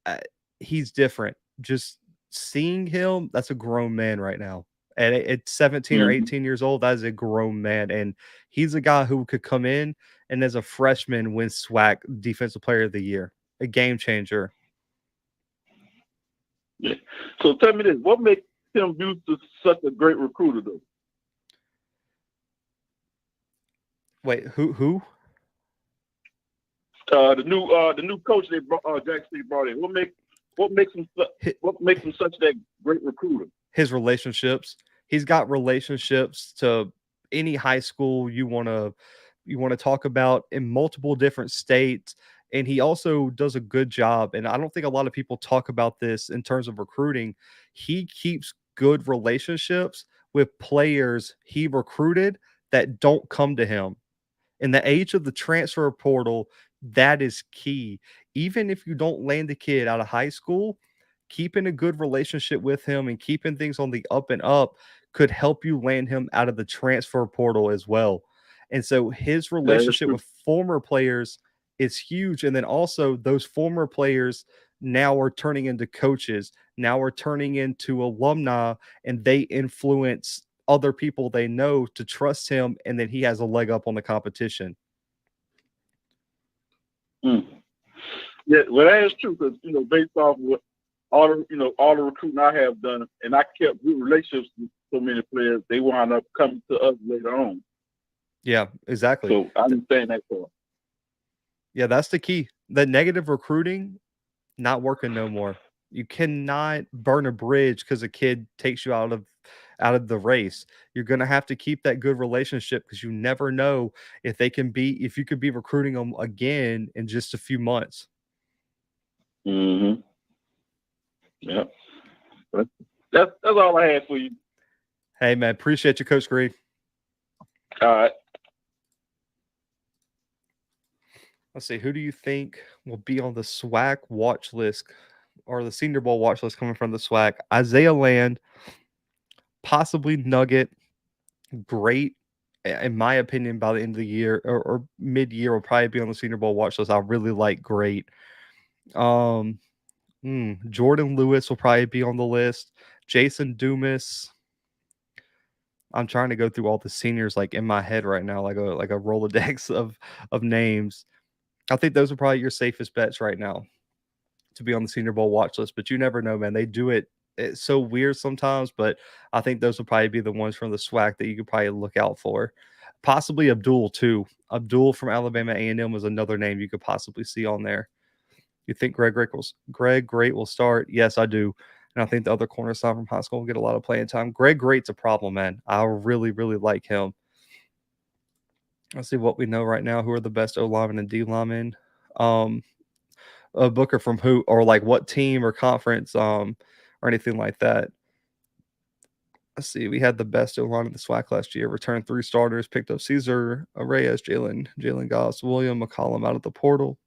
uh, he's different. Just seeing him, that's a grown man right now. And at 17 or Mm-hmm. 18 years old, that is a grown man. And he's a guy who could come in and as a freshman win SWAC Defensive Player of the Year, a game changer. Yeah. So tell me this: what makes Tim Houston such a great recruiter, though? Wait, who? The new coach they brought Jackson State brought in. What makes him such that great recruiter? His relationships. He's got relationships to any high school you want to talk about in multiple different states, and he also does a good job, and I don't think a lot of people talk about this in terms of recruiting. He keeps good relationships with players he recruited that don't come to him. In the age of the transfer portal, that is key. Even if you don't land the kid out of high school, keeping a good relationship with him and keeping things on the up and up could help you land him out of the transfer portal as well. And so his That is relationship true. with former players is huge. And then also those former players now are turning into coaches, now are turning into alumni, and they influence other people they know to trust him. And then he has a leg up on the competition. Mm. Yeah, well, that is true because based off what all the recruiting I have done, and I kept good relationships with so many players, they wound up coming to us later on. Yeah, exactly. So I understand that part. Yeah, that's the key. The negative recruiting, not working no more. You cannot burn a bridge because a kid takes you out of the race. You're gonna have to keep that good relationship because you never know if you could be recruiting them again in just a few months. Mm-hmm. Yeah. That's all I had for you. Hey man, appreciate you, Coach Green. All right. Let's see, who do you think will be on the SWAC watch list or the Senior Bowl watch list coming from the SWAC? Isaiah Land, possibly Nugget, great. In my opinion, by the end of the year or mid-year, will probably be on the Senior Bowl watch list. I really like great. Um, Jordan Lewis will probably be on the list. Jason Dumas. I'm trying to go through all the seniors like in my head right now, like a Rolodex of names. I think those are probably your safest bets right now to be on the Senior Bowl watch list. But you never know, man. They do it. It's so weird sometimes, but I think those will probably be the ones from the SWAC that you could probably look out for. Possibly Abdul too. Abdul from Alabama A&M was another name you could possibly see on there. You think Greg Great will start? Yes, I do. And I think the other cornerstone from high school will get a lot of playing time. Greg Great's a problem, man. I really, really like him. Let's see what we know right now. Who are the best O linemen and D linemen? Booker from who or like what team or conference or anything like that. Let's see. We had the best O line in the SWAC last year. Returned 3 starters. Picked up Caesar Reyes, Jalen Goss, William McCollum out of the portal.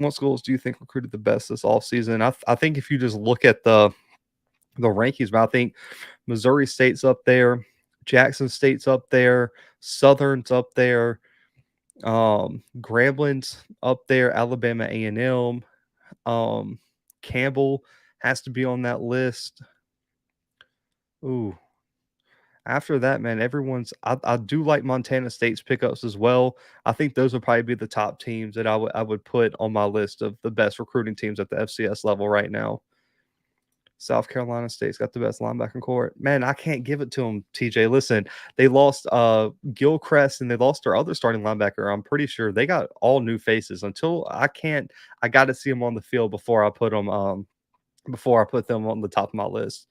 What schools do you think recruited the best this offseason? I think if you just look at the rankings, but I think Missouri State's up there, Jackson State's up there, Southern's up there, Grambling's up there, Alabama A&M, Campbell has to be on that list. Ooh. After that, man, I do like Montana State's pickups as well. I think those would probably be the top teams that I would put on my list of the best recruiting teams at the FCS level right now. South Carolina State's got the best linebacking core. Man, I can't give it to them, TJ. Listen, they lost Gilchrist and they lost their other starting linebacker. I'm pretty sure they got all new faces. I got to see them on the field before I put them on the top of my list.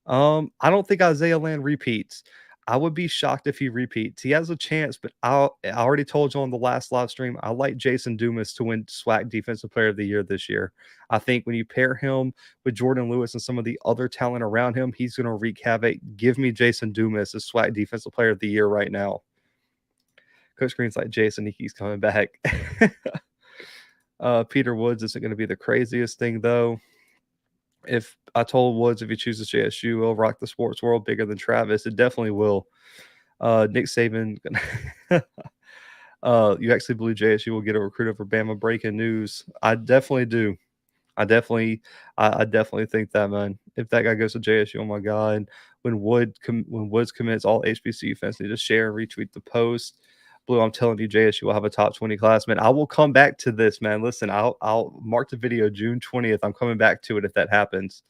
I don't think Isaiah Land repeats. I would be shocked if he repeats. He has a chance, but I already told you on the last live stream, I like Jason Dumas to win SWAC Defensive Player of the Year this year. I think when you pair him with Jordan Lewis and some of the other talent around him, he's going to wreak havoc. Give me Jason Dumas as SWAC Defensive Player of the Year right now. Coach Green's like, Jason, he keeps coming back. Peter Woods isn't going to be the craziest thing, though. If I told Woods if he chooses JSU, he'll rock the sports world bigger than Travis. It definitely will. Nick Saban, you actually believe JSU will get a recruit over Bama? Breaking news. I definitely do. I definitely think that, man. If that guy goes to JSU, oh my God. When Woods commits, all HBCU fans need to share and retweet the post. Blue, I'm telling you, JSU will have a top 20 class, man. I will come back to this, man. Listen, I'll mark the video June 20th. I'm coming back to it if that happens.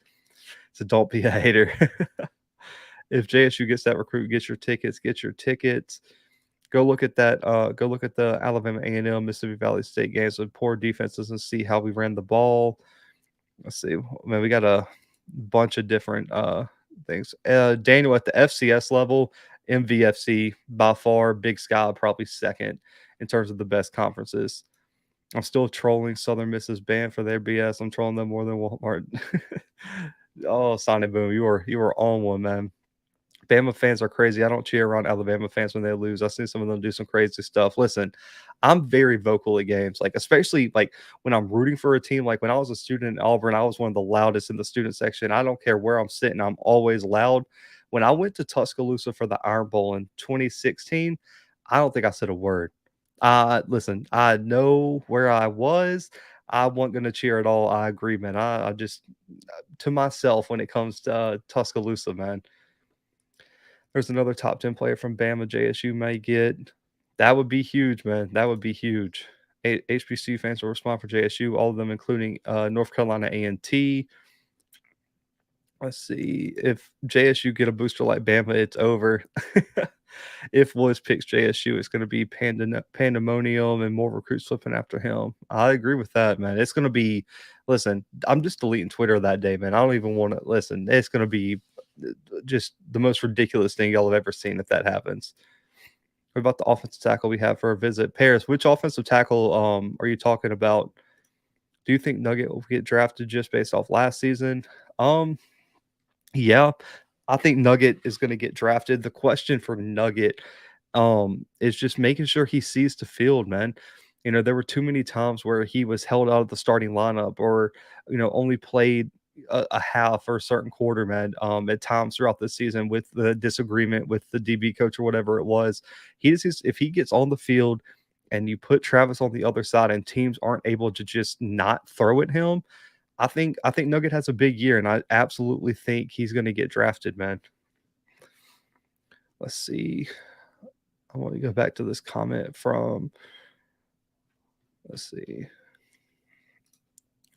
So don't be a hater. If JSU gets that recruit, get your tickets. Go look at that. Go look at the Alabama A&M, Mississippi Valley State games with poor defenses and see how we ran the ball. Let's see. Man, we got a bunch of different things. Daniel, at the FCS level, MVFC by far, Big Sky probably second in terms of the best conferences. I'm still trolling Southern Miss's band for their BS. I'm trolling them more than Walmart. Oh, Sonic Boom, you were on one, man. Bama fans are crazy. I don't cheer around Alabama fans when they lose. I see some of them do some crazy stuff. Listen, I'm very vocal at games, like especially like when I'm rooting for a team. Like when I was a student in Auburn, I was one of the loudest in the student section. I don't care where I'm sitting, I'm always loud. When I went to Tuscaloosa for the Iron Bowl in 2016, I don't think I said a word. Listen, I know where I was. I wasn't going to cheer at all. I agree, man. I just to myself when it comes to Tuscaloosa, man. There's another top 10 player from Bama JSU may get. That would be huge, man. That would be huge. HBCU fans will respond for JSU, all of them, including North Carolina A&T. Let's see. If JSU get a booster like Bama, it's over. If Woods picks JSU, it's going to be pandemonium and more recruits flipping after him. I agree with that, man. It's going to be, listen, I'm just deleting Twitter that day, man. I don't even want to listen. It's going to be just the most ridiculous thing y'all have ever seen if that happens. What about the offensive tackle we have for a visit? Paris, which offensive tackle are you talking about? Do you think Nugget will get drafted just based off last season? Yeah, I think Nugget is going to get drafted. The question for Nugget is just making sure he sees the field, man. You know, there were too many times where he was held out of the starting lineup or, only played a half or a certain quarter, man. At times throughout the season with the disagreement with the DB coach or whatever it was, if he gets on the field and you put Travis on the other side and teams aren't able to just not throw at him, I think Nugget has a big year, and I absolutely think he's going to get drafted, man. Let's see. I want to go back to this comment from. Let's see.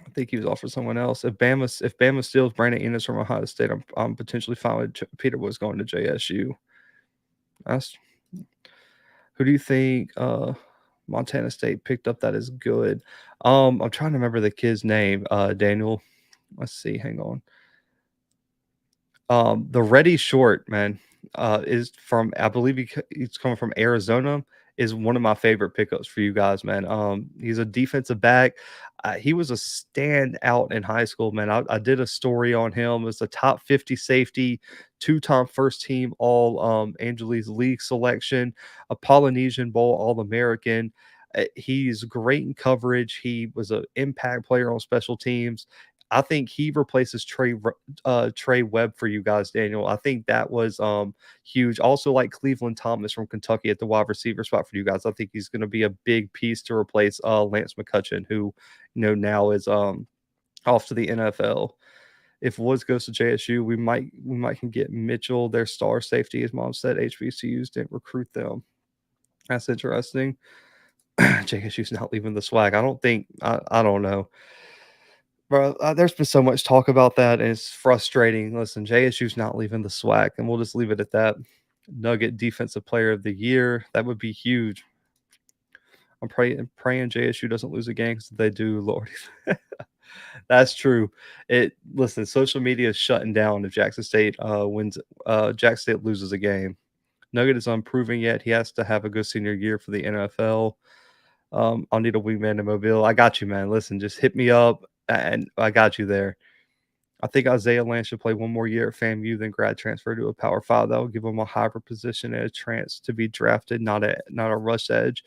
I think he was offered someone else. If Bama steals Brandon Enos from Ohio State, I'm potentially fine with Peter Woods going to JSU. That's, who do you think Montana State picked up that is good? I'm trying to remember the kid's name. Daniel. Let's see. Hang on. The Reddy Short, man, is from, I believe he's coming from Arizona, is one of my favorite pickups for you guys, man. He's a defensive back. He was a standout in high school, man. I did a story on him. It was a top 50 safety, two-time first team All Angeles League selection, a Polynesian Bowl All-American. He's great in coverage. He was an impact player on special teams. I think he replaces Trey Webb for you guys, Daniel. I think that was huge. Also, like Cleveland Thomas from Kentucky at the wide receiver spot for you guys. I think he's going to be a big piece to replace Lance McCutcheon, who now is off to the NFL. If Woods goes to JSU, we might can get Mitchell, their star safety. His mom said HBCUs didn't recruit them. That's interesting. JSU's not leaving the swag. I don't think. I don't know. Bro, there's been so much talk about that, and it's frustrating. Listen, JSU's not leaving the SWAC, and we'll just leave it at that. Nugget Defensive Player of the Year. That would be huge. I'm praying JSU doesn't lose a game, because if they do, Lord. That's true. Listen, social media is shutting down if Jackson State Jackson State loses a game. Nugget is unproven yet. He has to have a good senior year for the NFL. I'll need a wingman in Mobile. I got you, man. Listen, just hit me up, and I got you there. I think Isaiah Lance should play one more year at FAMU, then grad transfer to a Power 5. That will give him a hybrid position and a chance to be drafted, not a rush edge.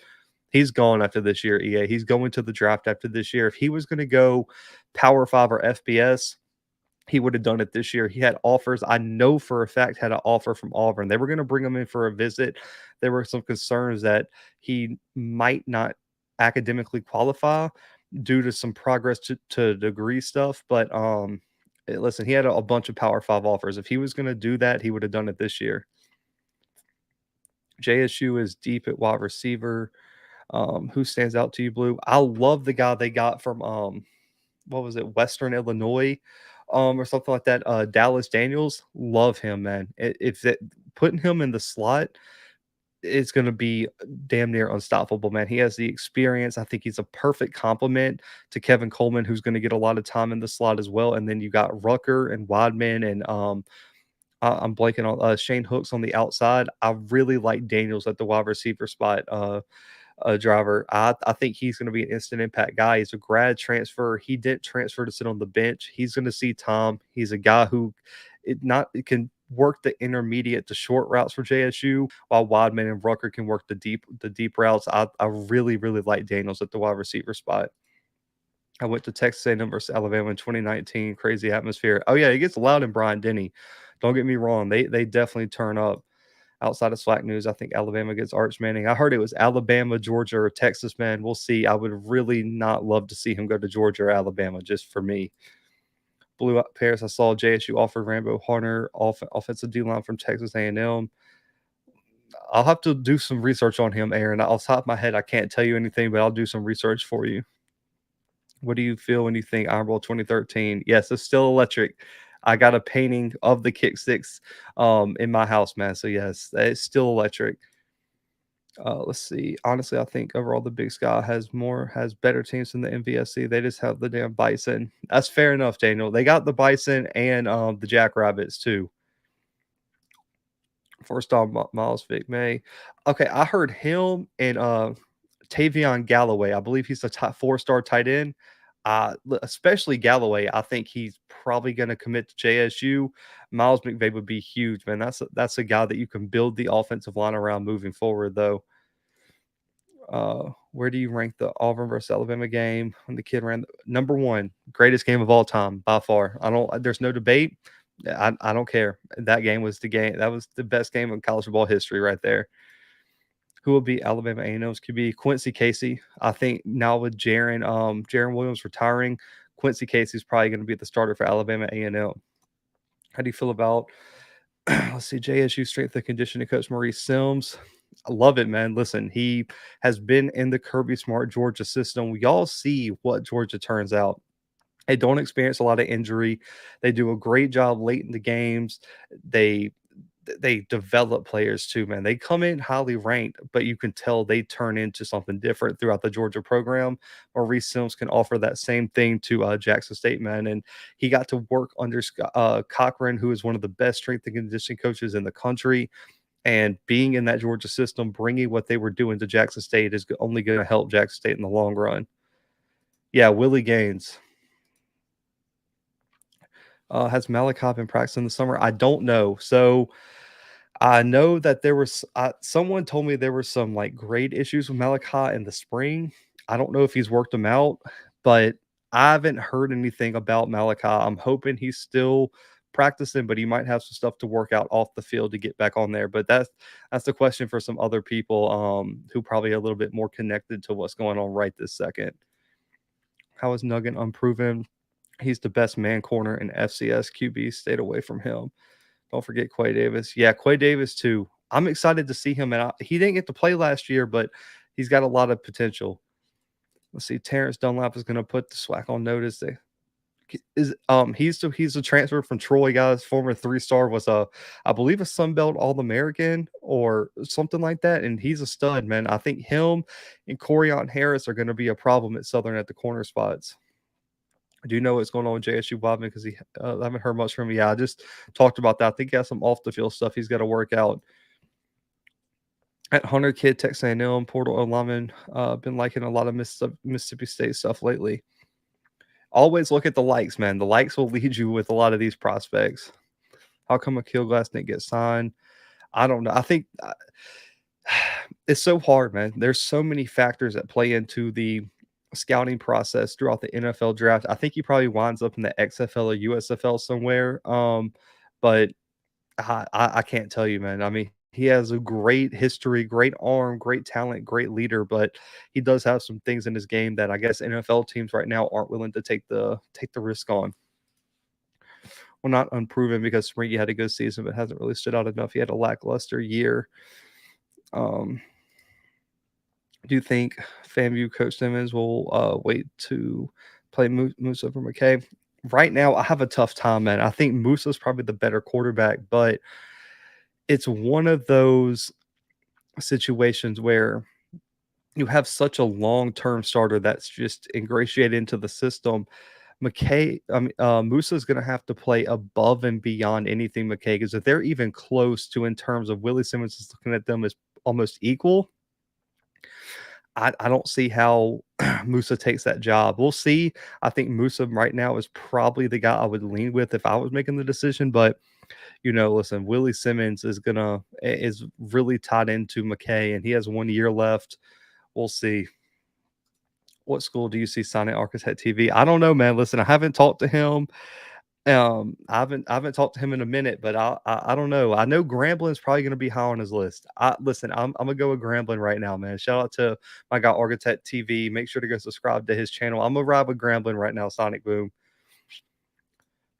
He's gone after this year, EA. He's going to the draft after this year. If he was going to go Power 5 or FBS, he would have done it this year. He had offers. I know for a fact had an offer from Auburn. They were going to bring him in for a visit. There were some concerns that he might not academically qualify due to some progress to degree stuff. But listen, he had a bunch of Power 5 offers. If he was going to do that, he would have done it this year. JSU is deep at wide receiver. Who stands out to you, Blue? I love the guy they got from what was it, Western Illinois, or something like that. Dallas Daniels. Love him, man. Putting him in the slot, it's going to be damn near unstoppable, man. He has the experience. I think he's a perfect complement to Kevin Coleman, who's going to get a lot of time in the slot as well. And then you got Rucker and Wadman and I'm blanking on Shane Hooks on the outside. I really like Daniels at the wide receiver spot. Driver. I think he's going to be an instant impact guy. He's a grad transfer. He didn't transfer to sit on the bench. He's going to see time. He's a guy who can work the intermediate to short routes for JSU, while Wadman and Rucker can work the deep routes. I really, really like Daniels at the wide receiver spot. I went to Texas A&M versus Alabama in 2019. Crazy atmosphere. Oh yeah, it gets loud in Bryant-Denny. Don't get me wrong. They definitely turn up. Outside of SWAC news, I think Alabama gets Arch Manning. I heard it was Alabama, Georgia, or Texas, man. We'll see. I would really not love to see him go to Georgia or Alabama, just for me. Blue up Paris, I saw JSU offer Rambo Hunter, offensive D-line from Texas A&M. I'll have to do some research on him, Aaron. Off the top of my head, I can't tell you anything, but I'll do some research for you. What do you feel when you think Iron Bowl 2013? Yes, it's still electric. I got a painting of the kick sticks in my house, man. So yes, it's still electric. Let's see. Honestly, I think overall the Big Sky has better teams than the MVSC. They just have the damn Bison. That's fair enough, Daniel. They got the Bison and the Jackrabbits too. First off, Miles Vick May. Okay, I heard him and Tavion Galloway. I believe he's a top 4-star tight end. Especially Galloway, I think he's probably going to commit to JSU. Miles McVay would be huge, man. That's a guy that you can build the offensive line around moving forward, though. Where do you rank the Auburn versus Alabama game when the kid ran number one, greatest game of all time by far? There's no debate. I don't care. That game was the game. That was the best game in college football history right there. Who will be Alabama A&M's QB? Quincy Casey. I think now with Jaron Williams retiring, Quincy Casey is probably going to be the starter for Alabama A&M. How do you feel about let's see, JSU strength and conditioning coach Maurice Sims? I love it, man. Listen, he has been in the Kirby Smart Georgia system. We all see what Georgia turns out. They don't experience a lot of injury. They do a great job late in the games. They develop players too, man. They come in highly ranked, but you can tell they turn into something different throughout the Georgia program. Maurice Sims can offer that same thing to Jackson State, man. And he got to work under Cochran, who is one of the best strength and conditioning coaches in the country. And being in that Georgia system, bringing what they were doing to Jackson State is only going to help Jackson State in the long run. Yeah, Willie Gaines. Has Malachi been practicing this summer? I don't know. So I know that there was someone told me there were some like grade issues with Malachi in the spring. I don't know if he's worked them out, but I haven't heard anything about Malachi. I'm hoping he's still practicing, but he might have some stuff to work out off the field to get back on there. But that's the question for some other people who probably are a little bit more connected to what's going on right this second. How is Nugget unproven? He's the best man corner in FCS. QB stayed away from him. Don't forget Quay Davis. Yeah, Quay Davis too. I'm excited to see him. And he didn't get to play last year, but he's got a lot of potential. Let's see. Terrence Dunlap is going to put the SWAC on notice. He's a transfer from Troy, guys. Former 3-star, was I believe a Sun Belt All-American or something like that, and he's a stud, man. I think him and Corian Harris are going to be a problem at Southern at the corner spots. I do know what's going on with JSU Bobman because I haven't heard much from him. Yeah, I just talked about that. I think he has some off the field stuff he's got to work out. At Hunter Kid, Texas A&M, Portal Lineman, been liking a lot of Mississippi State stuff lately. Always look at the likes, man. The likes will lead you with a lot of these prospects. How come Akil Glass didn't get signed? I don't know. I think it's so hard, man. There's so many factors that play into the scouting process throughout the NFL draft. I think he probably winds up in the XFL or USFL somewhere. But I can't tell you, man. I mean, he has a great history, great arm, great talent, great leader, but he does have some things in his game that I guess NFL teams right now aren't willing to take the risk on. Well, not unproven because Springy had a good season, but hasn't really stood out enough. He had a lackluster year. Do you think FAMU Coach Simmons will wait to play Moose over McKay? Right now, I have a tough time, man. I think Moose is probably the better quarterback, but it's one of those situations where you have such a long-term starter that's just ingratiated into the system. Musa is going to have to play above and beyond anything McKay, because if they're even close to in terms of Willie Simmons is looking at them as almost equal, I don't see how Musa takes that job. We'll see. I think Musa right now is probably the guy I would lean with if I was making the decision. But, listen, Willie Simmons is really tied into McKay, and he has 1 year left. We'll see. What school do you see signing Architect TV? I don't know, man. Listen, I haven't talked to him. I haven't talked to him in a minute, but I don't know. I know Grambling's probably going to be high on his list. Listen, I'm gonna go with Grambling right now, man. Shout out to my guy Architect TV. Make sure to go subscribe to his channel. I'm gonna ride with Grambling right now. Sonic Boom.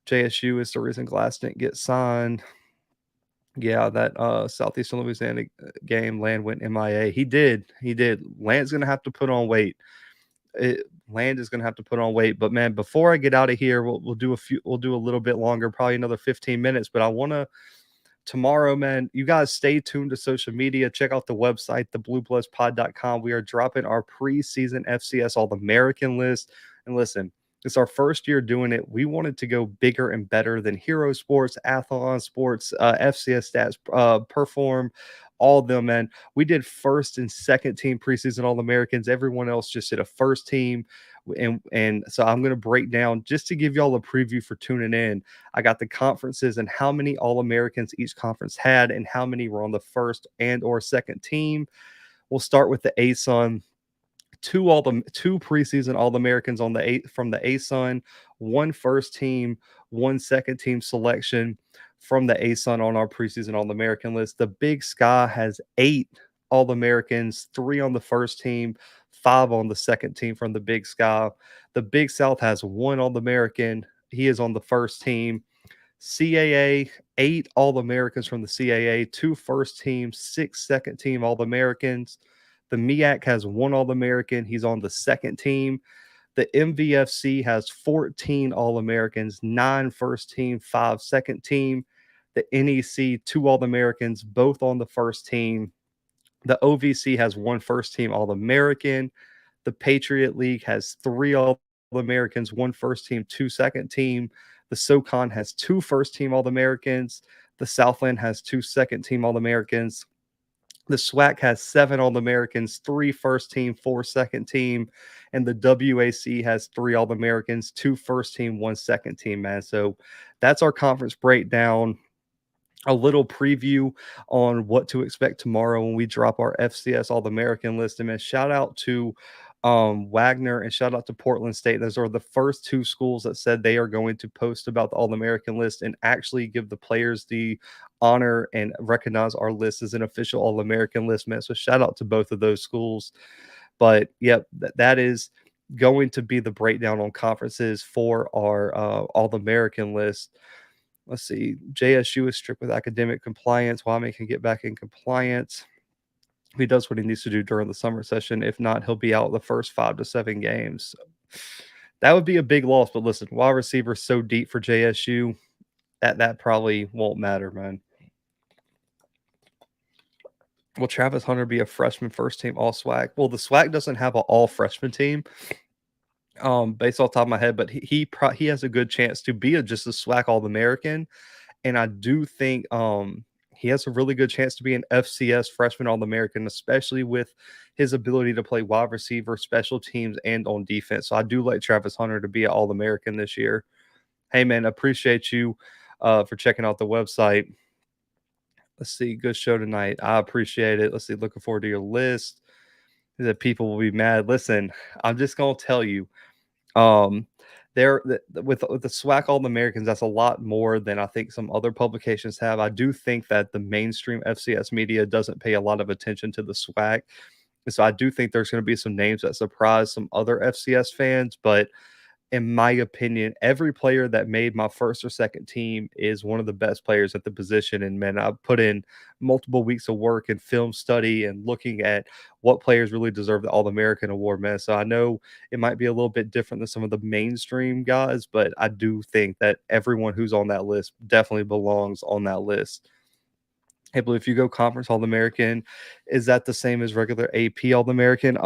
JSU is the reason Glass didn't get signed. Yeah, that Southeastern Louisiana game, Land went MIA. He did. Land's gonna have to put on weight. Land is going to have to put on weight. But man, before I get out of here, we'll do a little bit longer, probably another 15 minutes. But I want to tomorrow, man, you guys stay tuned to social media. Check out the website, thebluebloodspod.com. We are dropping our preseason FCS All-American list. And listen, it's our first year doing it. We wanted to go bigger and better than Hero Sports, Athlon Sports, FCS Stats, Perform, all of them, man. We did first and second team preseason All-Americans. Everyone else just did a first team. And so I'm going to break down, just to give y'all a preview for tuning in. I got the conferences and how many All-Americans each conference had and how many were on the first and or second team. We'll start with the ASUN. Two preseason All-Americans on the from the ASUN, one first team, one second team selection from the ASUN on our preseason All-American list. The Big Sky has 8 All-Americans, 3 on the first team, 5 on the second team from the Big Sky. The Big South has 1 All-American. He is on the first team. CAA, 8 All-Americans from the CAA, 2 first team, 6 second team All-Americans. The MEAC has 1 All-American. He's on the second team. The MVFC has 14 All-Americans, 9 first team, 5 second team. The NEC, 2 All-Americans, both on the first team. The OVC has 1 first team All-American. The Patriot League has 3 All-Americans, 1 first team, 2 second team. The SoCon has 2 first team All-Americans. The Southland has 2 second team All-Americans. The SWAC has 7 All-Americans, 3 first team, 4 second team. And the WAC has 3 All-Americans, 2 first team, 1 second team, man. So that's our conference breakdown. A little preview on what to expect tomorrow when we drop our FCS All-American list. And man, shout out to Wagner and shout out to Portland State. Those are the first 2 schools that said they are going to post about the All-American list and actually give the players the honor and recognize our list as an official All-American list, man. So shout out to both of those schools. But yep, that is going to be the breakdown on conferences for our All-American list. Let's see. JSU is strict with academic compliance. Wyoming can get back in compliance. He does what he needs to do during the summer session. If not, he'll be out the first 5 to 7 games. That would be a big loss. But listen, wide receiver so deep for JSU that probably won't matter, man. Will Travis Hunter be a freshman first team all SWAC? Well, the SWAC doesn't have an all freshman team. Based off the top of my head, but he has a good chance to be just a SWAC All-American, and I do think he has a really good chance to be an FCS freshman All-American, especially with his ability to play wide receiver, special teams, and on defense. So I do like Travis Hunter to be an All-American this year. Hey man, appreciate you for checking out the website. Let's see, good show tonight. I appreciate it. Let's see, looking forward to your list. That people will be mad. Listen, I'm just gonna tell you, there with the SWAC All-Americans, that's a lot more than I think some other publications have. I do think that the mainstream FCS media doesn't pay a lot of attention to the SWAC, so I do think there's going to be some names that surprise some other FCS fans. But in my opinion, every player that made my first or second team is one of the best players at the position. And man, I've put in multiple weeks of work and film study and looking at what players really deserve the All-American award, man. So I know it might be a little bit different than some of the mainstream guys, but I do think that everyone who's on that list definitely belongs on that list. Hey, Blue, if you go conference All-American, is that the same as regular AP All-American?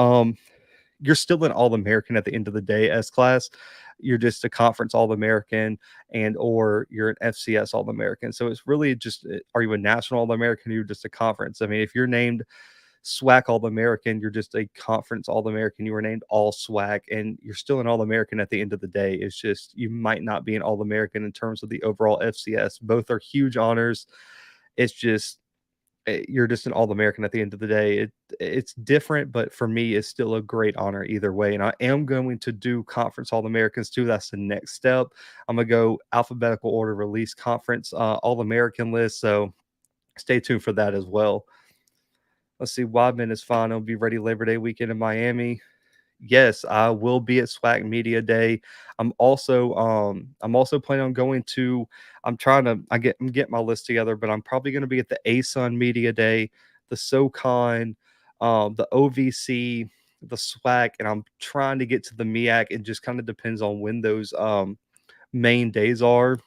You're still an All-American at the end of the day, S-Class. You're just a conference All-American or you're an FCS All-American. So it's really just, are you a national All-American or you're just a conference? I mean, if you're named SWAC All-American, you're just a conference All-American. You were named All SWAC, and you're still an All-American at the end of the day. It's just you might not be an All-American in terms of the overall FCS. Both are huge honors. It's just you're just an All-American at the end of the day. It's different, but for me, it's still a great honor either way. And I am going to do conference All-Americans too. That's the next step. I'm going to go alphabetical order release conference All-American list. So stay tuned for that as well. Let's see. Wadman is fine. I'll be ready Labor Day weekend in Miami. Yes, I will be at SWAC Media Day. I'm also planning on going to. I'm getting my list together, but I'm probably going to be at the ASUN Media Day, the SoCon, the OVC, the SWAC, and I'm trying to get to the MEAC. It just kind of depends on when those main days are.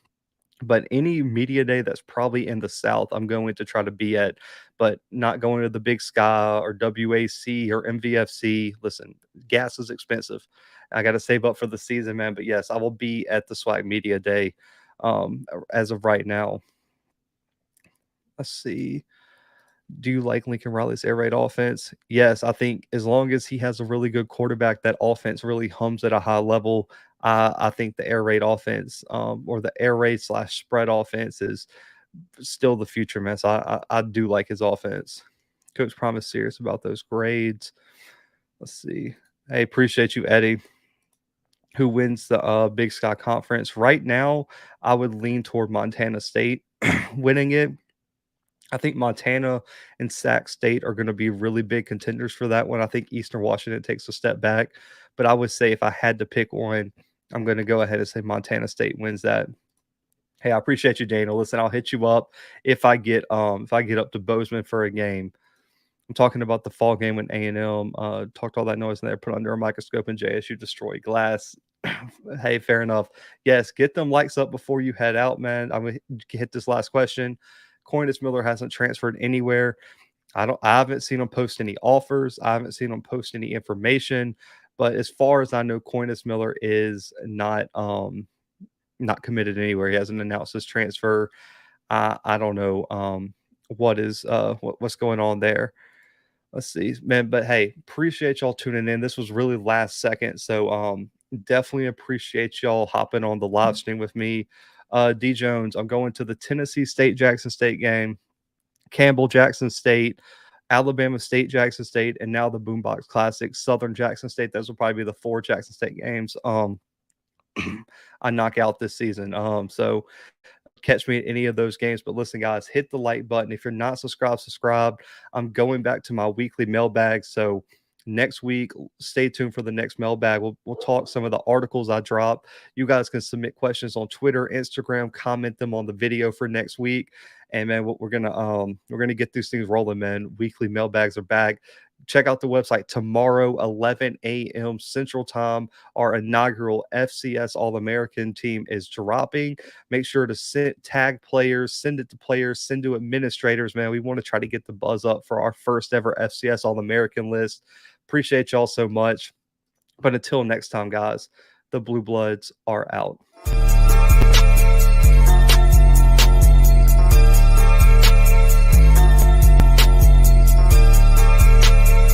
But any media day that's probably in the South, I'm going to try to be at, but not going to the Big Sky or WAC or MVFC. Listen, gas is expensive. I got to save up for the season, man. But yes, I will be at the SWAC Media Day as of right now. Let's see. Do you like Lincoln Riley's air raid offense? Yes, I think as long as he has a really good quarterback, that offense really hums at a high level. I think the air raid offense or the air raid / spread offense is still the future, man. So I do like his offense. Coach promised serious about those grades. Let's see. Hey, appreciate you, Eddie. Who wins the Big Sky Conference? Right now, I would lean toward Montana State winning it. I think Montana and Sac State are going to be really big contenders for that one. I think Eastern Washington takes a step back, but I would say if I had to pick one, I'm going to go ahead and say Montana State wins that. Hey, I appreciate you, Daniel. Listen, I'll hit you up if I get up to Bozeman for a game. I'm talking about the fall game when A&M talked all that noise in there, put under a microscope, and JSU destroyed glass. Hey, fair enough. Yes, get them likes up before you head out, man. I'm gonna hit this last question. Coinus Miller hasn't transferred anywhere. I haven't seen him post any offers. I haven't seen him post any information. But as far as I know, Coinus Miller is not committed anywhere. He hasn't announced his transfer. I don't know what's going on there. Let's see, man. But hey, appreciate y'all tuning in. This was really last second, so definitely appreciate y'all hopping on the live stream with me. D Jones, I'm going to the Tennessee State Jackson State game, Campbell Jackson State, Alabama State Jackson State, and now the Boombox Classic Southern Jackson State. Those will probably be the 4 Jackson State games I knock out this season. So catch me at any of those games. But listen, guys, hit the like button. If you're not subscribed. I'm going back to my weekly mailbag. So next week, stay tuned for the next mailbag. We'll talk some of the articles I drop. You guys can submit questions on Twitter, Instagram, comment them on the video for next week. And man, we're gonna get these things rolling, man. Weekly mailbags are back. Check out the website tomorrow, 11 a.m. Central Time. Our inaugural FCS All-American team is dropping. Make sure to tag players, send it to players, send to administrators, man. We want to try to get the buzz up for our first ever FCS All-American list. Appreciate y'all so much. But until next time, guys, the Blue Bloods are out.